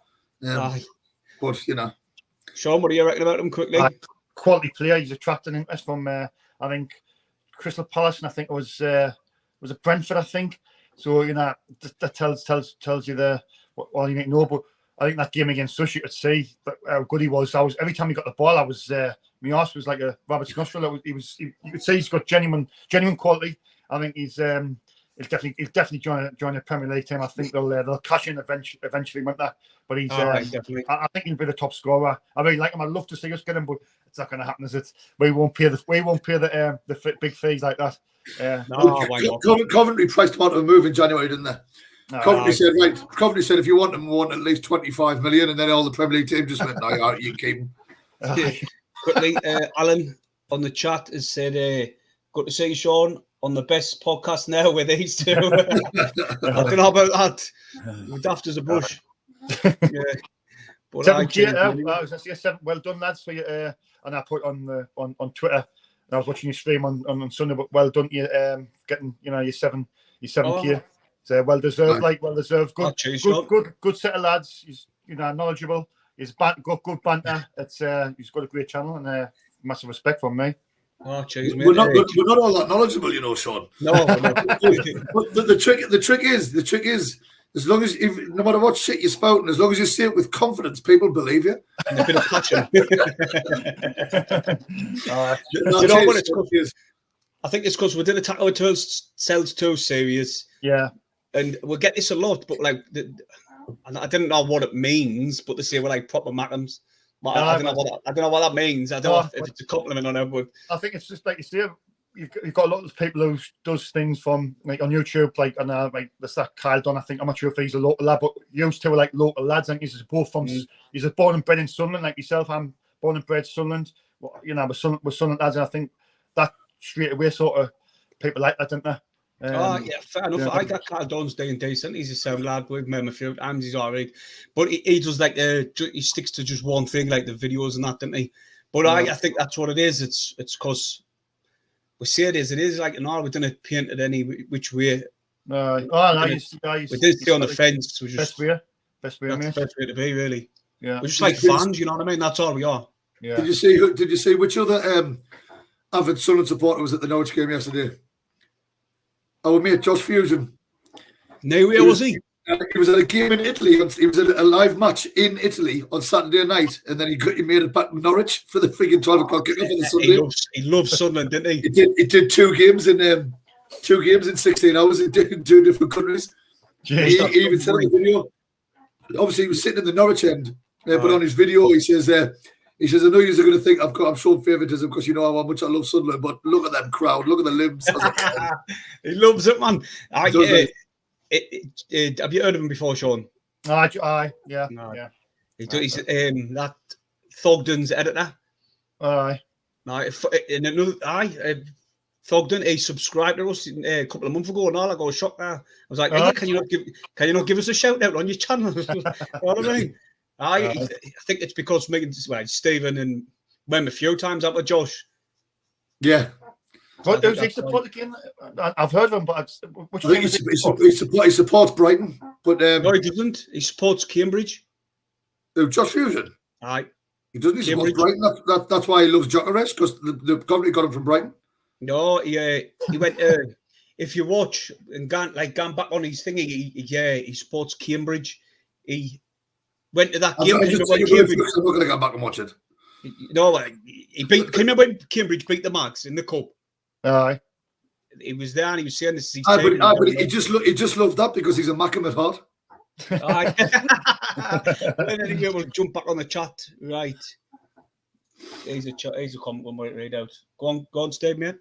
C: But, you know.
A: Sean, what do you reckon about him quickly?
B: Quality player. He's attracting interest from, I think, Crystal Palace, and I think it was it Brentford, I think. So, you know, that tells you all you need to know. But I think that game against Sush, you could see how good he was. Every time he got the ball, my arse was like a rabbit's nostril. You could say he's got genuine quality. I think he's definitely join a Premier League team. I think they'll cash in eventually, won't they? But he's definitely. I think he'll be the top scorer. I really like him. I'd love to see us get him, but it's not going to happen. Is it? We won't pay the big fees like that.
C: Coventry priced him out of a move in January, didn't they? Coventry said if you want him, we want at least 25 million, and then all the Premier League team just went, "No, you keep him."
A: Quickly, Alan on the chat has said, "Good to see you, Sean, on the best podcast now with these two." I don't know about that. We're daft as a bush. Yeah. But
B: well done, lads, for you. And I put on Twitter. And I was watching your stream on Sunday. But well done, you getting your 7K. So well deserved, well deserved. Good set of lads. He's knowledgeable. He's got good banter. He's got a great channel and massive respect from me.
A: Oh, geez, mate.
C: We're not all that knowledgeable, Sean.
A: No.
C: But the trick is, as long as no matter what shit you're spouting, as long as you say it with confidence, people believe you.
A: And a bit of passion.
C: You
A: know what it's is? I think it's because we didn't attack ourselves too serious.
B: Yeah.
A: And we'll get this a lot, but I didn't know what it means, but they say we're like proper Mackhams. I don't know what that means. I don't know if it's a compliment or not. But
B: I think it's just like you say, you've got a lot of people who does things from like on YouTube, like and like there's that Kyle Dunn. I think I'm not sure if he's a local lad, but used to like local lads. I think he's both from. He's born and bred in Sunderland, like yourself. I'm born and bred Sunderland. Well, we're Sunderland lads, and I think that straight away sort of people like that, don't they?
A: Fair enough. I got Kyle Dunn's doing decent. He's a sound lad. We've met him a few times. He's alright, but he does like he sticks to just one thing, like the videos and that, doesn't he? But I think that's what it is. It's because we say it is like we didn't paint it any which way.
B: We did
A: stay on the fence.
B: Best way,
A: that's
B: mate.
A: the best way to be, really.
B: Yeah.
A: We're just like fans, you know what I mean? That's all we are.
B: Yeah.
C: Did you see which other avid Sunderland supporter was at the Norwich game yesterday? Our mate Josh Fusion.
A: No, where was he?
C: He was at a game in Italy. He was at a live match in Italy on Saturday night, and then he made it back to Norwich for the freaking 12 o'clock kickoff on the Sunday.
A: He loves Sunderland, didn't he?
C: He did 2 games in 16 hours in 2 different countries.
B: Jeez,
C: he even said in the video. Obviously, he was sitting in the Norwich end, but on his video, he says, "I know you're going to think I'm showing favouritism because you know how much I love Sunderland, but look at them crowd, look at the limbs."
A: He loves it, man. Have you heard of him before, Sean?
B: Aye, yeah, no. Yeah.
A: He's that Thogden's editor.
B: Aye.
A: Thogden, he subscribed to us a couple of months ago, and all I got shocked there. I was like, hey, can you not give us a shout out on your channel? You know what I mean? I think it's because Stephen and went a few times out with Josh.
C: Yeah.
B: What does he support again? I've heard of him, but
C: he supports Brighton, but
A: no, he doesn't. He supports Cambridge.
C: Josh Fusion.
A: Aye.
C: He doesn't. He supports Brighton. That's why he loves Jacques, because the company got him from Brighton.
A: No, he went. If you watch and gone back on his thing, he supports Cambridge. He went to that game.
C: I'm not going to go back and watch it.
A: No, he beat. Can you remember when Cambridge beat the Mags in the cup?
B: Aye.
A: He was there and he was saying this.
C: But he just loved that because he's a Mackham at heart.
A: Aye. And anyway, we'll jump back on the chat. Right. Here's a comment we'll read out. Go on, Steve, mate.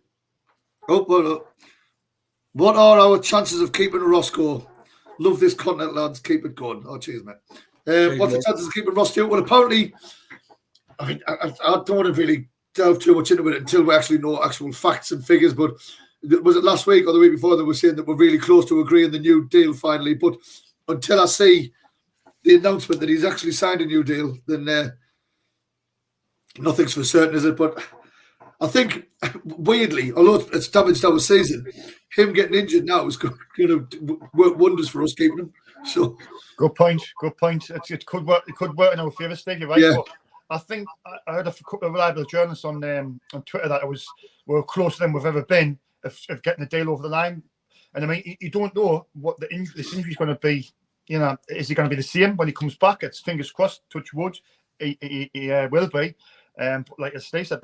C: What are our chances of keeping Roscoe? Love this content, lads. Keep it going. Oh, cheers, mate. What's the chances of keeping Roscoe? Well, apparently, I mean, I don't want to really delve too much into it until we actually know actual facts and figures. But was it last week or the week before that we're saying that we're really close to agreeing the new deal finally? But until I see the announcement that he's actually signed a new deal, then nothing's for certain, is it? But I think, weirdly, although it's damaged our season, him getting injured now is going to work wonders for us keeping him. So
B: good point. It could work. It could work in our favour, Steve. You're right.
C: Yeah.
B: But I think I heard a couple of reliable journalists on Twitter that we're closer than we've ever been of getting a deal over the line. And I mean, you don't know what this injury is going to be. You know, is he going to be the same when he comes back? It's fingers crossed, touch wood. He will be. But like as Steve said,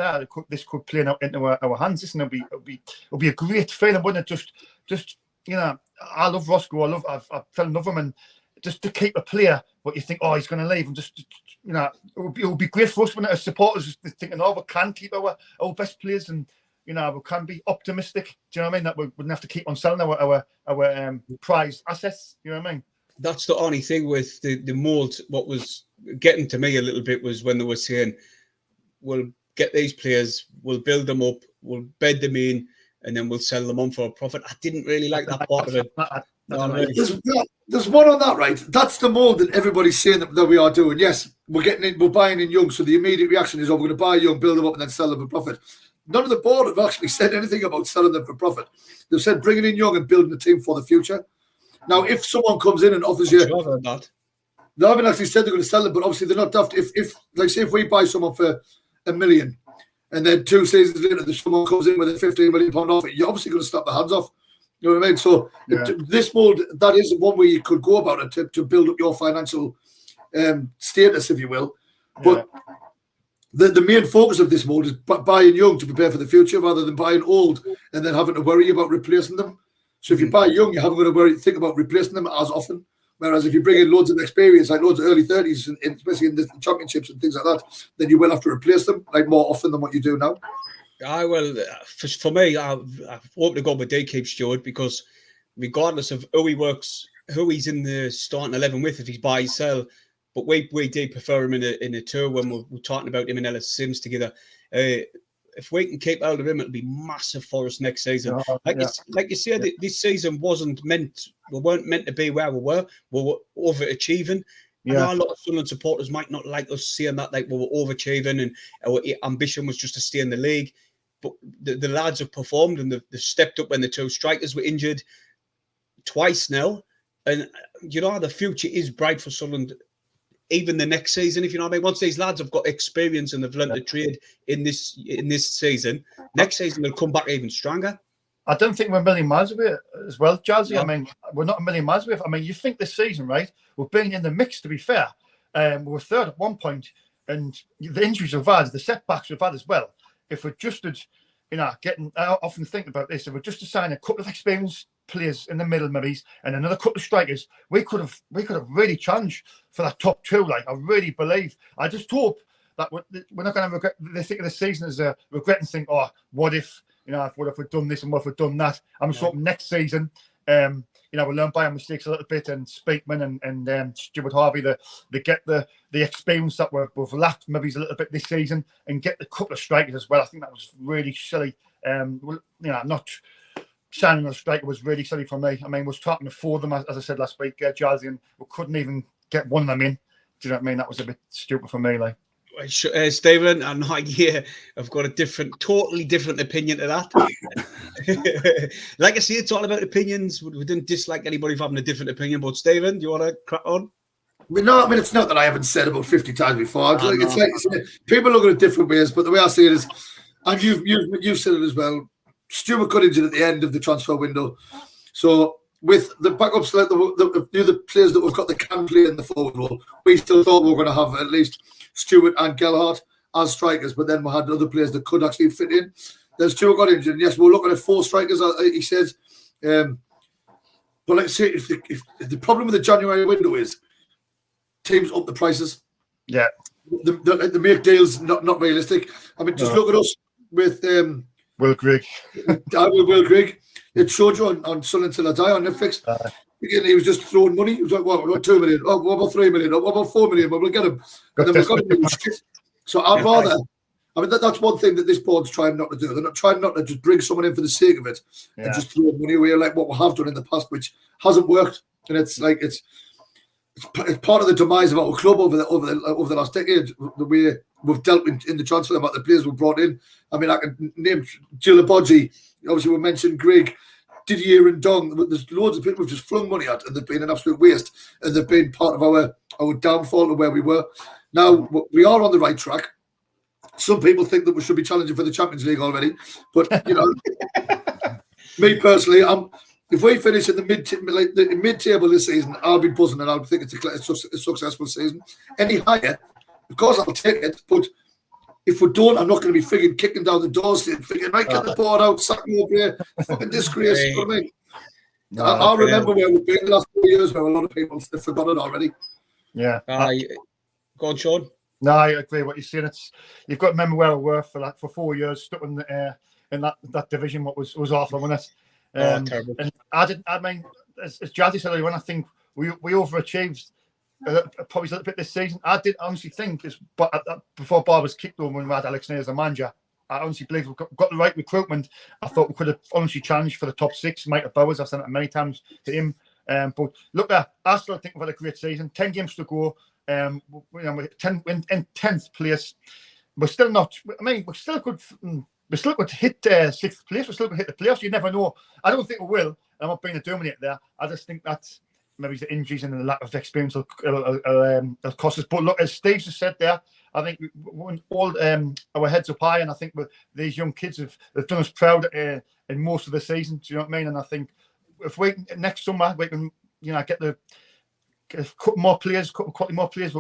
B: this could play into our hands. Listen, it'll be a great feeling, wouldn't it? Just you know, I love Roscoe. I fell in love with him, and just to keep a player, but you think, oh, he's going to leave, and just you know, it will be great for us when as supporters thinking, oh, we can keep our best players, and you know, we can be optimistic. Do you know what I mean? That we wouldn't have to keep on selling our prized assets. You know what I mean?
A: That's the only thing with the mould. What was getting to me a little bit was when they were saying, we'll get these players, we'll build them up, we'll bed them in, and then we'll sell them on for a profit. I didn't really like that part of it.
C: There's one on that, right? That's the mould that everybody's saying that we are doing. Yes, we're buying in young, so the immediate reaction is, oh, we're going to buy young, build them up, and then sell them for profit. None of the board have actually said anything about selling them for profit. They've said bringing in young and building a team for the future. Now, if someone comes in and offers you... They haven't actually said they're going to sell them, but obviously they're not daft. If like, say, if we buy someone for $1 million, and then 2 seasons later, someone comes in with a £15 million offer, you're obviously going to snap the hands off. You know what I mean? So this mould, that is one way you could go about it to build up your financial status, if you will. But the main focus of this mould is buying young to prepare for the future, rather than buying old and then having to worry about replacing them. So if you buy young, you haven't got to think about replacing them as often. Whereas if you bring in loads of experience, like loads of early 30s, especially in the championships and things like that, then you will have to replace them like more often than what you do now.
A: For me, I hope to go with D keep Stewart, because regardless of who he works, who he's in the starting 11 with, if he's buy, sell, but we do prefer him in a tour when we're talking about him and Ellis Sims together. If we can keep hold of him, it'll be massive for us next season. Like you said, this season we weren't meant to be where we were. We were overachieving. Yeah. And a lot of Sunderland supporters might not like us saying that, like we were overachieving and our ambition was just to stay in the league. But the lads have performed and they've stepped up when the 2 strikers were injured twice now. And, you know, the future is bright for Sunderland even the next season, if you know what I mean. Once these lads have got experience and they've learned to trade in this season, next season they'll come back even stronger.
B: I don't think we're a million miles away as well, Jazzy.
A: No.
B: I mean, we're not a million miles away. I mean, you think this season, right? We're being in the mix, to be fair. We were third at one point, and the injuries we've had, the setbacks we've had as well. If we just had, I often think about this, if we just assign a couple of experienced players in the middle, maybe, and another couple of strikers, we could have really challenged for that top two. Like, I really believe. I just hope that we're not going to regret the think of the season as a regret and think, oh, what if we've done this and what if we've done that. I'm just hoping next season, we'll learn by our mistakes a little bit, and Speakman and Stuart Harvey, they get the experience that we've lacked maybe a little bit this season, and get the couple of strikers as well. I think that was really silly. Not signing a striker was really silly for me. I mean, we was talking to four of them, as I said last week, Jazzy, and we couldn't even get one of them in. Do you know what I mean? That was a bit stupid for me, like.
A: Stephen, and I've got a totally different opinion to that. Like I say, it's all about opinions. We didn't dislike anybody for having a different opinion. But Stephen, do you want to crack on?
C: No, it's not that I haven't said about 50 times before. It's like people look at it different ways, but the way I see it is, and you've said it as well, Stuart got injured at the end of the transfer window. So with the backups, like the players that we've got that can play in the forward role, we still thought we were going to have at least Stuart and Gellhardt as strikers, but then we had other players that could actually fit in. Then Stuart got injured, and yes, we're looking at 4 strikers, he says. But like I say, if the problem with the January window is teams up the prices.
B: Yeah.
C: The make deals not realistic. I mean, just look at us with
B: Will Grigg.
C: Will Grigg. It showed you on Sunderland Till I Die on Netflix. Again, he was just throwing money. He was like, what 2 million? Oh, what about 3 million? Oh, what about 4 million? Well, we'll get him. And then we've got him. So I'd rather. I mean, that's one thing that this board's trying not to do. They're not trying not to just bring someone in for the sake of it and just throw money away like what we have done in the past, which hasn't worked. And it's part of the demise of our club over the last decade. The way we've dealt in the transfer about the players we've brought in. I mean, I can name Gillabodji. Obviously, we mentioned Grigg, Didier and Dong. There's loads of people we've just flung money at, and they've been an absolute waste. And they've been part of our downfall to where we were. Now we are on the right track. Some people think that we should be challenging for the Champions League already, but me personally, if we finish in the mid-table this season, I'll be buzzing and I'll think it's a successful season. Any higher, of course, I'll take it. But if we don't, I'm not going to be frigging kicking down the doors and thinking, right, get the board out, sack me up here, fucking disgrace. You know what I mean? No, I remember where we've been the last 4 years, where a lot of people have forgotten already.
B: Yeah.
A: Go on, Sean.
B: No, I agree with what you're saying. You've got to remember where we were for 4 years, stuck in that division. What was awful, wasn't it?
A: Terrible.
B: And I mean, as Jazzy said earlier, when I think we overachieved probably a little bit this season. I did honestly think, before Bar was kicked over when we had Alex Neil as a manager, I honestly believe we've got the right recruitment. I thought we could have honestly challenged for the top 6. Michael Bowers, I've said it many times to him. But look, I still think we've had a great season. 10 games to go. We're in 10th place. We're still not. I mean, we still could hit 6th place. We still could hit the playoffs. You never know. I don't think we will. I'm not being a dominator there. I just think that's maybe the injuries and the lack of experience will cost us. But look, as Steve just said there, I think all our heads up high, and I think these young kids have done us proud in most of the season. Do you know what I mean? And I think if next summer we can, get a couple more players, we're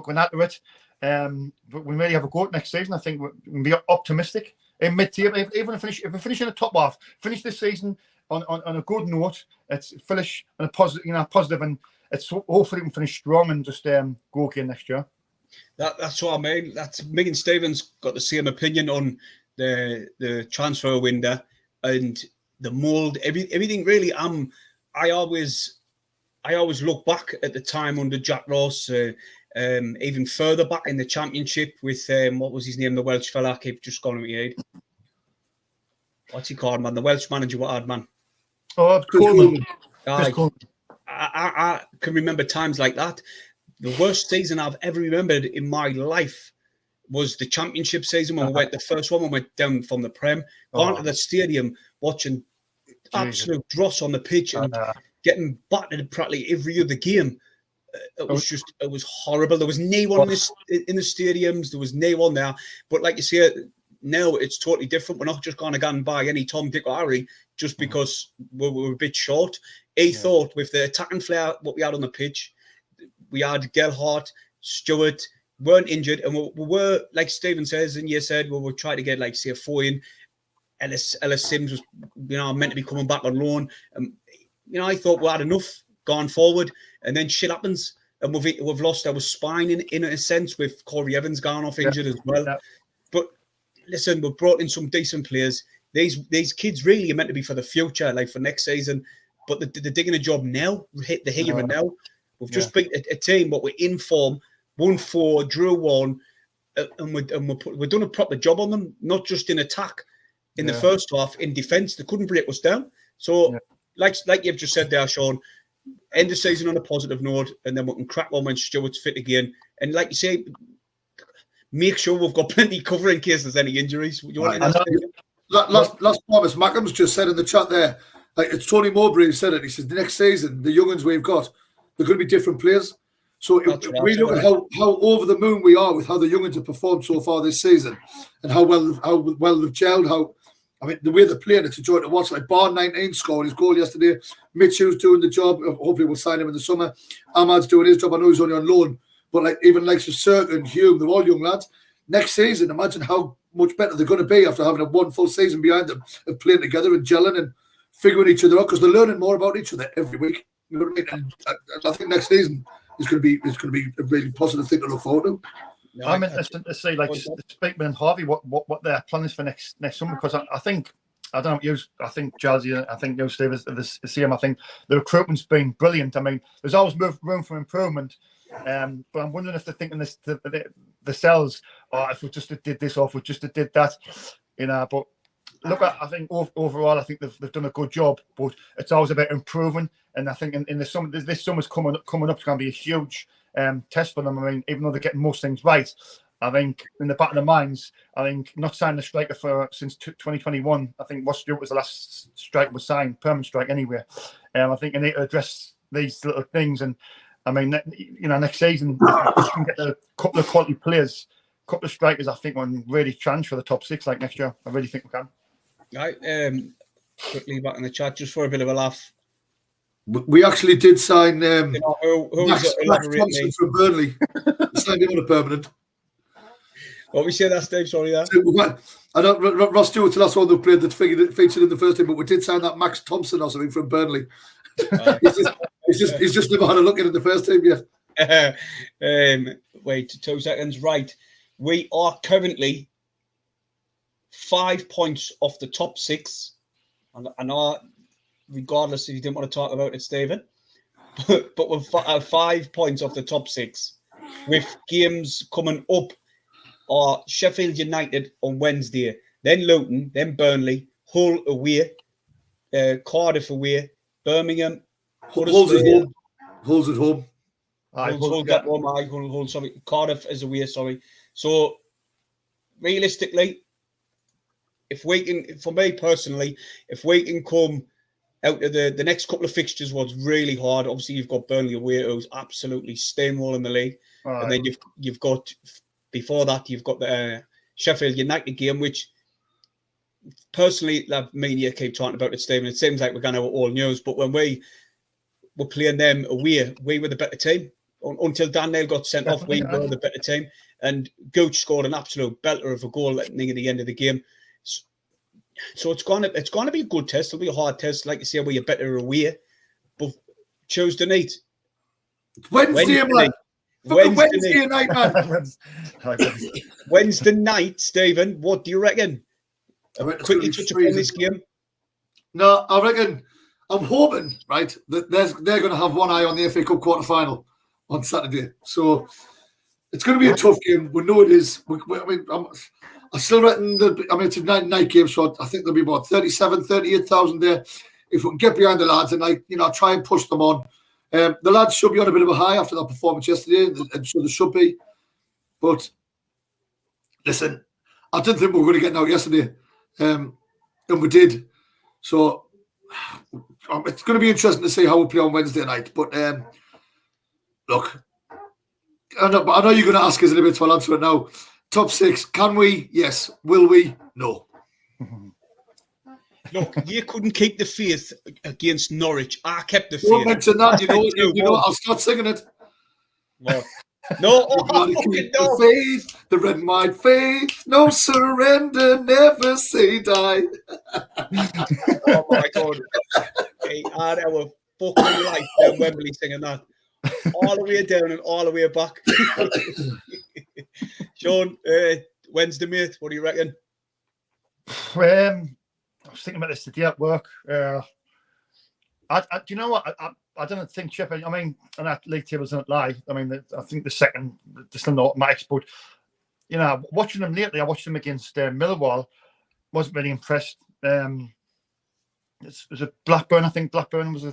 B: going after it. But we really have a go at next season. I think we can be optimistic in mid-tier. Even if we finish in the top half, finish this season on a good note. It's finish on a positive, and it's hopefully we can finish strong and just go again next year.
A: That's what I mean. Me and Stephen's got the same opinion on the transfer window and the mould. Everything really. I always look back at the time under Jack Ross, even further back in the Championship with what was his name, the Welsh fella. I keep just going with your head. What's he called, man? The Welsh manager, what had, man?
B: Oh, Conlin.
A: I can remember times like that. The worst season I've ever remembered in my life was the Championship season when we went the first one. We went down from the Prem, gone to the stadium, watching absolute dross on the pitch and getting battered practically every other game. it was horrible. There was no one in the stadiums. There was no one there. But like you say, now it's totally different. We're not just going to go and buy any Tom, Dick or Harry just because we're a bit short. He thought with the attacking flair, what we had on the pitch, we had Gelhardt, Stewart, weren't injured. And we were, like Stephen says, and you said, we were trying to get, like, say, a 4 in. Ellis Sims was, meant to be coming back on loan. I thought we had enough going forward. And then shit happens. And we've lost our spine in a sense with Corey Evans going off injured as well. Yeah. But listen, we've brought in some decent players. These kids really are meant to be for the future, like for next season. But they're digging a job now, hit the here and now. We've just beat a team, but we're in form, 1-4, drew 1, and we've done a proper job on them, not just in attack. In the first half, in defence, they couldn't break us down. So, like you've just said there, Sean, end the season on a positive note, and then we can crack on when Stewart's fit again. And like you say, make sure we've got plenty cover in case there's any injuries.
C: Last promise, Mackham's just said in the chat there, like it's Tony Mowbray who said it. He says the next season, the young ones we've got, they're going to be different players. So we look at how over the moon we are with how the young ones have performed so far this season, and how well they've gelled. The way they're playing, it's a joy to watch. Like Barn 19 scored his goal yesterday. Mitchell's doing the job. Hopefully we'll sign him in the summer. Ahmad's doing his job. I know he's only on loan, but even like Cirque and Hume, they're all young lads. Next season, imagine how much better they're going to be after having a one full season behind them of playing together and gelling and figuring each other out, because they're learning more about each other every week. You know what I mean? And I think next season is going to be a really positive thing to look forward to.
B: I'm interested to see, like, Speakman and Harvey, what their plan is for next summer, because I think, I don't know, I think Jazzy, I think Steve is the same. I think the recruitment's been brilliant. I mean, there's always room for improvement, but I'm wondering if they're thinking the cells, or if we just did this or if we just did that, But look, I think overall, I think they've done a good job, but it's always about improving. And I think in the summer, this summer's coming up, it's going to be a huge test for them. I mean, even though they're getting most things right, I think in the back of their minds, I think not signing a striker since 2021. I think Ross Stewart was the last striker was signed, permanent strike anyway. I think they need to address these little things. And I mean, next season, if we can get a couple of quality players, a couple of strikers, I think will really transfer the top 6 like next year. I really think we can.
A: Right, quickly back in the chat just for a bit of a laugh.
C: We actually did sign
A: Max
C: Thompson from Burnley. Signed him on a permanent.
A: What we say that, Steve? Sorry, there.
C: I know Ross Stewart's the last one that played that featured in the first team, but we did sign that Max Thompson or something from Burnley. He's just never had a look at it in the first team yet.
A: Wait 2 seconds. Right, we are currently 5 points off the top 6, and I know, regardless if you didn't want to talk about it, Stephen, but we're 5 points off the top 6 with games coming up are Sheffield United on Wednesday, then Luton, then Burnley, Hull away, Cardiff away, Birmingham,
C: Hull's at home. Hull's at home.
A: Hull, sorry, Cardiff is away, sorry. So realistically, if we can, for me personally, if we can come out of the next couple of fixtures was really hard. Obviously, you've got Burnley away, who's absolutely steamrolling the league. Right. And then you've got, before that, you've got the Sheffield United game, which personally, like me and you keep talking about it, Stephen, it seems like we're going to have all news, but when we were playing them away, we were the better team. Until Daniel got sent off, we were the better team. And Gooch scored an absolute belter of a goal at the end of the game. So it's going to be a good test. It'll be a hard test, like you say, where you're better away. But Tuesday night,
C: Wednesday night, man.
A: Wednesday night, Stephen. What do you reckon? Quickly touch upon this game.
C: No, I reckon. I'm hoping, right, that they're going to have one eye on the FA Cup quarter final on Saturday. So it's going to be a tough game. We know it is. I still reckon it's a night game, so I think there'll be about 38,000 there. If we can get behind the lads and try and push them on. The lads should be on a bit of a high after that performance yesterday, and so they should be. But listen, I didn't think we were going to get out yesterday, and we did. So it's going to be interesting to see how we play on Wednesday night. But Look, I know you're going to ask us in a bit, so I'll answer it now. Top 6, can we? Yes. Will we? No.
A: Look, you couldn't keep the faith against Norwich. I kept the faith.
C: Don't mention that. You know, I'll start singing it.
A: Well, no,
C: the faith, the red and white faith, no surrender, never say die.
A: Oh my God. Hey, I had our fucking life down Wembley singing that. All the way down and all the way back. Sean, Wednesday, mate, what do you reckon?
B: I was thinking about this today at work. Do you know what? I don't think Sheffield. I mean, and that league tables don't lie. I mean, I think the second, they're still not automatics. But you know, watching them lately, I watched them against Millwall. Wasn't really impressed. It was a Blackburn. I think Blackburn was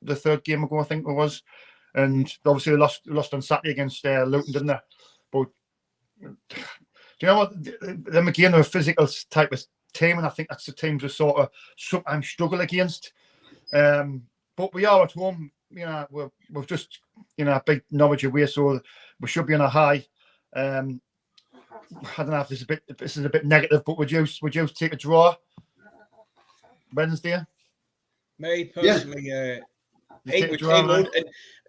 B: the third game ago. I think it was, and obviously they lost on Saturday against Luton, didn't they? But do you know what? Them again are a physical type of team, and I think that's the teams we sort of sometimes struggle against. But we are at home, you know. We've just, you know, beat Norwich away, so we should be on a high. I don't know if this is a bit negative, but would you take a draw Wednesday?
A: Me personally, do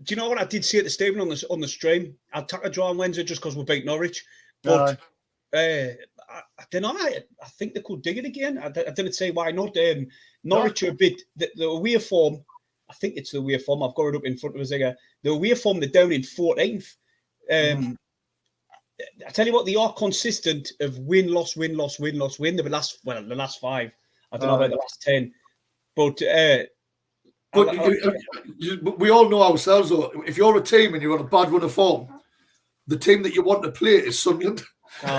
A: you know what I did say at the stadium on the stream? I'll take a draw on Wednesday just because we beat Norwich. But I don't know. I think they could dig it again. I didn't say why not. Norwich are a bit the away form. I think it's the away form. I've got it up in front of us here. The away form, they're down in 14th. I tell you what, they are consistent of win, loss, win, loss, win, loss, win. The last 5. I don't know about the last 10. But
C: we all know ourselves, though. If you're a team and you're on a bad run of form, the team that you want to play is Sunderland. We're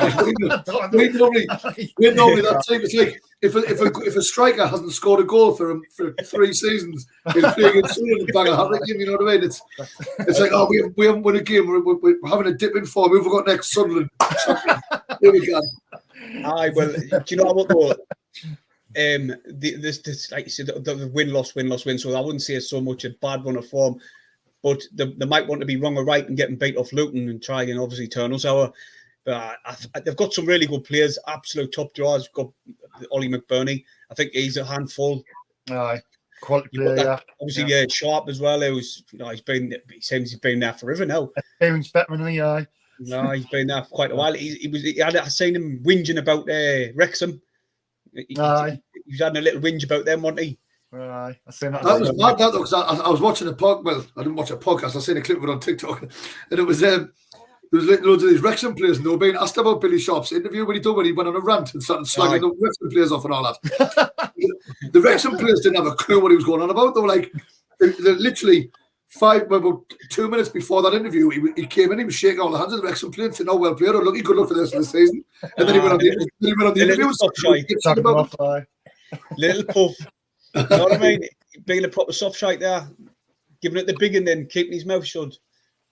C: normally that team. It's like if a striker hasn't scored a goal for 3 seasons, he'll play against Sunderland and bang a hat-trick. You know what I mean? It's like, oh, we haven't won a game. We're having a dip in form. Who've we got next? Sunderland. Here we go.
A: Aye, well, do you know what though? This like you said, the win, loss, win, loss, win. So I wouldn't say it's so much a bad run of form, but they might want to be wrong or right and getting beat off Luton and try and obviously turn us over. They've got some really good players, absolute top drawers. Got Ollie McBurney. I think he's a handful.
B: Aye, quality player. Yeah.
A: Obviously, Sharp as well. He seems he's been there forever now.
B: Aaron's Bettman, aye.
A: No, he's been there for quite a while. I seen him whinging about Wrexham. He was having a little whinge about them, wasn't he?
B: Aye, I seen that.
C: That was mad, that though, because I was watching a podcast. Well, I didn't watch a podcast. I seen a clip of it on TikTok, and it was there was loads of these Wrexham players, and they were being asked about Billy Sharp's interview when he went on a rant and started slagging the Wrexham players off and all that. The Wrexham players didn't have a clue what he was going on about. They were like, they're literally about 2 minutes before that interview, he came in, he was shaking all the hands of the Wrexham players, saying, "Oh, well played, lucky, good luck for this season." And then he went on the interview.
B: Little
A: puff. You know what I mean? Being a proper soft shite there, giving it the big and then keeping his mouth shut.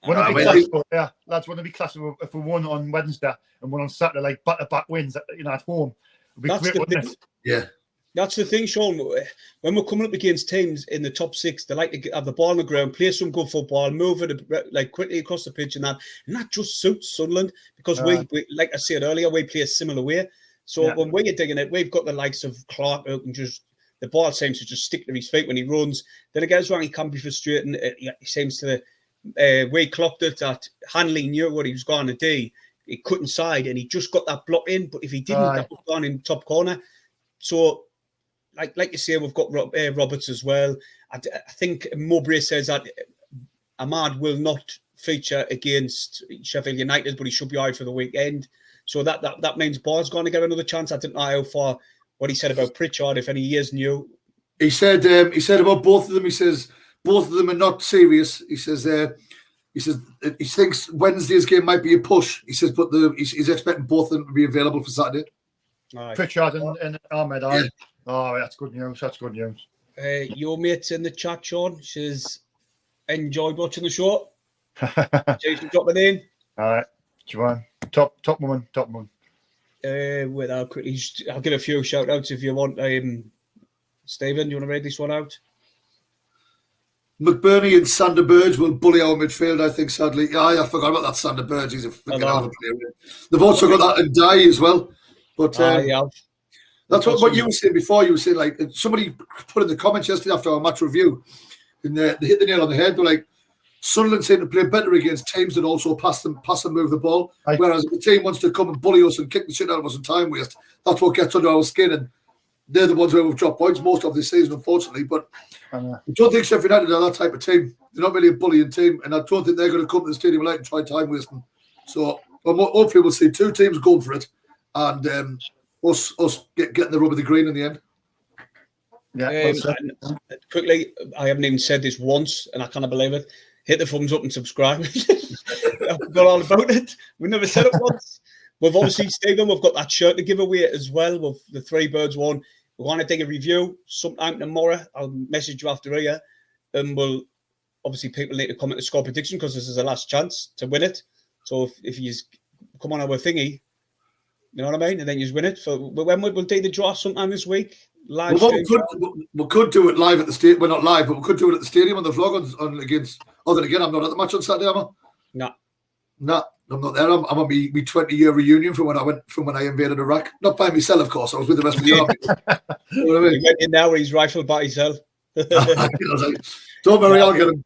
B: Wouldn't it be classical? Yeah, lads, wouldn't it be classical if we won on Wednesday and won on Saturday, like back-to-back wins, at home? It'd be great, wouldn't it?
C: Yeah.
A: That's the thing, Sean. When we're coming up against teams in the top 6, they like to have the ball on the ground, play some good football, move it quickly across the pitch, and that just suits Sunderland because we, like I said earlier, we play a similar way. So when we're digging it, we've got the likes of Clark who can the ball seems to just stick to his feet when he runs. Then it goes wrong, he can't be frustrating. He seems to we clocked it that Hanley knew what he was going to do. He cut inside and he just got that block in. But if he didn't, that was gone in top corner. So, like you say, we've got Roberts as well. I think Mowbray says that Ahmad will not feature against Sheffield United, but he should be out for the weekend. So that means Ball's going to get another chance. I didn't know how far what he said about Pritchard, if any years new.
C: He said about both of them. He says both of them are not serious. He says he thinks Wednesday's game might be a push. He says, but he's expecting both of them to be available for Saturday.
A: Right.
B: Pritchard and Ahmed. Yeah. Oh, that's good news. That's good news.
A: Your mates in the chat, Sean, says enjoyed watching the show. Jason, drop it in.
B: All right, Joanne, top woman.
A: Without quickly, I'll give a few shout outs if you want. Stephen, do you want to read this one out?
C: McBurney and Sander Burge will bully our midfield, I think, sadly. Yeah, I forgot about that Sander Burge. He's a freaking hell of a player. They've also got that and Die as well. But that's what you were saying before. You were saying, like, somebody put in the comments yesterday after our match review, and they hit the nail on the head. They're like, Sunderland seem to play better against teams that also pass and move the ball. Whereas if the team wants to come and bully us and kick the shit out of us and time waste, that's what gets under our skin. And they're the ones where we've dropped points most of this season, unfortunately. But I don't think Sheffield United are that type of team. They're not really a bullying team, and I don't think they're going to come to the stadium and try time wasting. So hopefully we'll see two teams going for it, and us getting the rub of the green in the end.
A: Yeah. Quickly, I haven't even said this once, and I can't believe it. Hit the thumbs up and subscribe. I forgot all about it. We never said it once. We've obviously, Stephen, we've got that shirt to give away as well. With the Three Birds one. We're going to take a review sometime tomorrow. I'll message you after here. And we'll, obviously, people need to comment the score prediction because this is the last chance to win it. So if you come on our thingy, you know what I mean? And then you win it. So when we'll do the draw sometime this week. Live
C: we could do it live at the stadium. We're not live, but we could do it at the stadium on the vlog on against. Other than again, I'm not at the match on Saturday, am I? No, I'm not there. I'm on my 20-year reunion from when I invaded Iraq. Not by myself, of course. I was with the rest of the army. You know what I mean?
A: He went in now where he's rifled by himself.
C: Don't worry, I'll get him.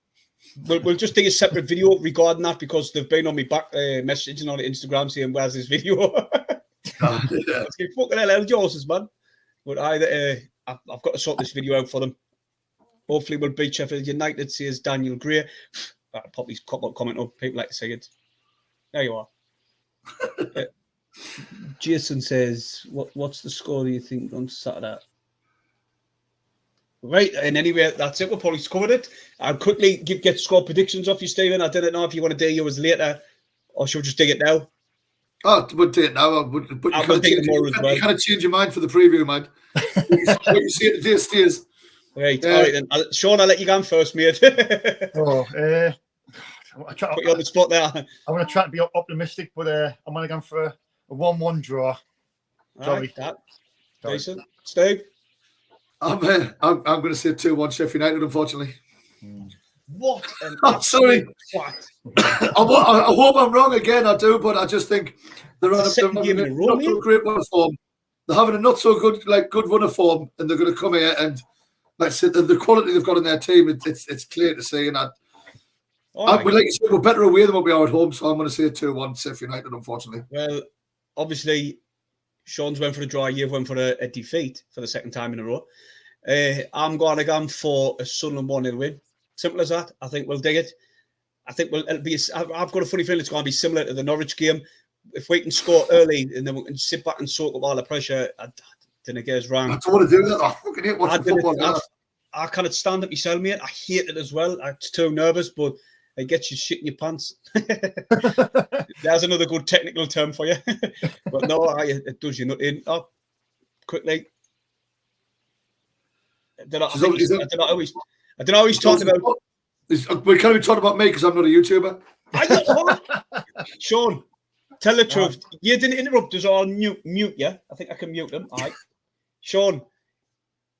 A: We'll just take a separate video regarding that because they've been on me back messaging on Instagram saying, "Where's this video?" Fucking hell, Joseph, man. But I've got to sort this video out for them. Hopefully we'll beat Sheffield United, says Daniel Gray. I'll pop his comment up. People like to see it. There you are. Jason says, what's the score do you think on Saturday? Right, and anyway, that's it. We'll probably covered it. I'll quickly get score predictions off you, Stephen. I didn't know if you want to do yours later or should we just dig it now?
C: Oh, I would do it now. But you can't change your mind for the preview, man. What you see at the day stays.
A: Right, all right then. Sean, I'll let you go on first, mate.
B: Put you on
A: the spot there.
B: I'm going to try to be optimistic, but I'm going to go for a 1-1 draw.
A: Sorry. Jason, Steve?
C: I'm going to say 2-1 Sheffield United, unfortunately.
A: What?
C: I'm sorry. I hope I'm wrong again. I do, but I just think they're on a not so great run of form. They're having a not so good run of form, and they're going to come here and like I said, the quality they've got in their team. It's clear to see, and we'd like to say we're better away than what we are at home. So I'm going to say 2-1 Sheffield United. Unfortunately,
A: well, obviously, Sean's went for a draw. You've went for a defeat for the second time in a row. I'm going to go for a Sunderland 1-0 win. Simple as that. I think we'll dig it. I think I've got a funny feeling it's going to be similar to the Norwich game. If we can score early and then we can sit back and soak up all the pressure, I didn't get us wrong.
C: I don't want to do that. I fucking hate watching football.
A: I can't stand up myself, mate. I hate it as well. I'm too nervous, but it gets you shit in your pants. There's another good technical term for you. But no, it does you nothing. Oh, quickly. I don't know how he's talking about.
C: We can't even talk about me because I'm not a YouTuber.
A: Sean, tell the truth. You didn't interrupt us or mute you. I think I can mute them. All right. Sean,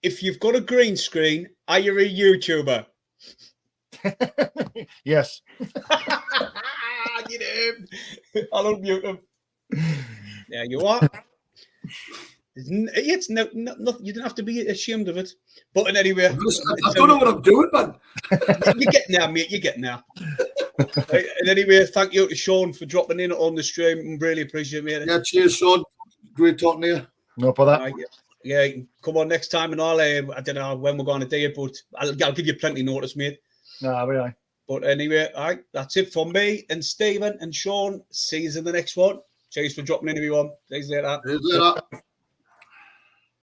A: if you've got a green screen, are you a YouTuber?
B: Yes.
A: Get him. I'll unmute him. There you are. It's no, you don't have to be ashamed of it. But anyway,
C: I don't know what I'm doing, man.
A: You're getting there, mate. You're getting there. And anyway, thank you to Sean for dropping in on the stream. Really appreciate it, mate.
C: Yeah, cheers, Sean. Great talking to you.
B: No bother.
A: Yeah, come on next time and all. I don't know when we're going to do it, but I'll give you plenty of notice, mate.
B: No, really.
A: But anyway, all right, that's it from me and Stephen and Sean. See you in the next one. Cheers for dropping in, everyone. See you later.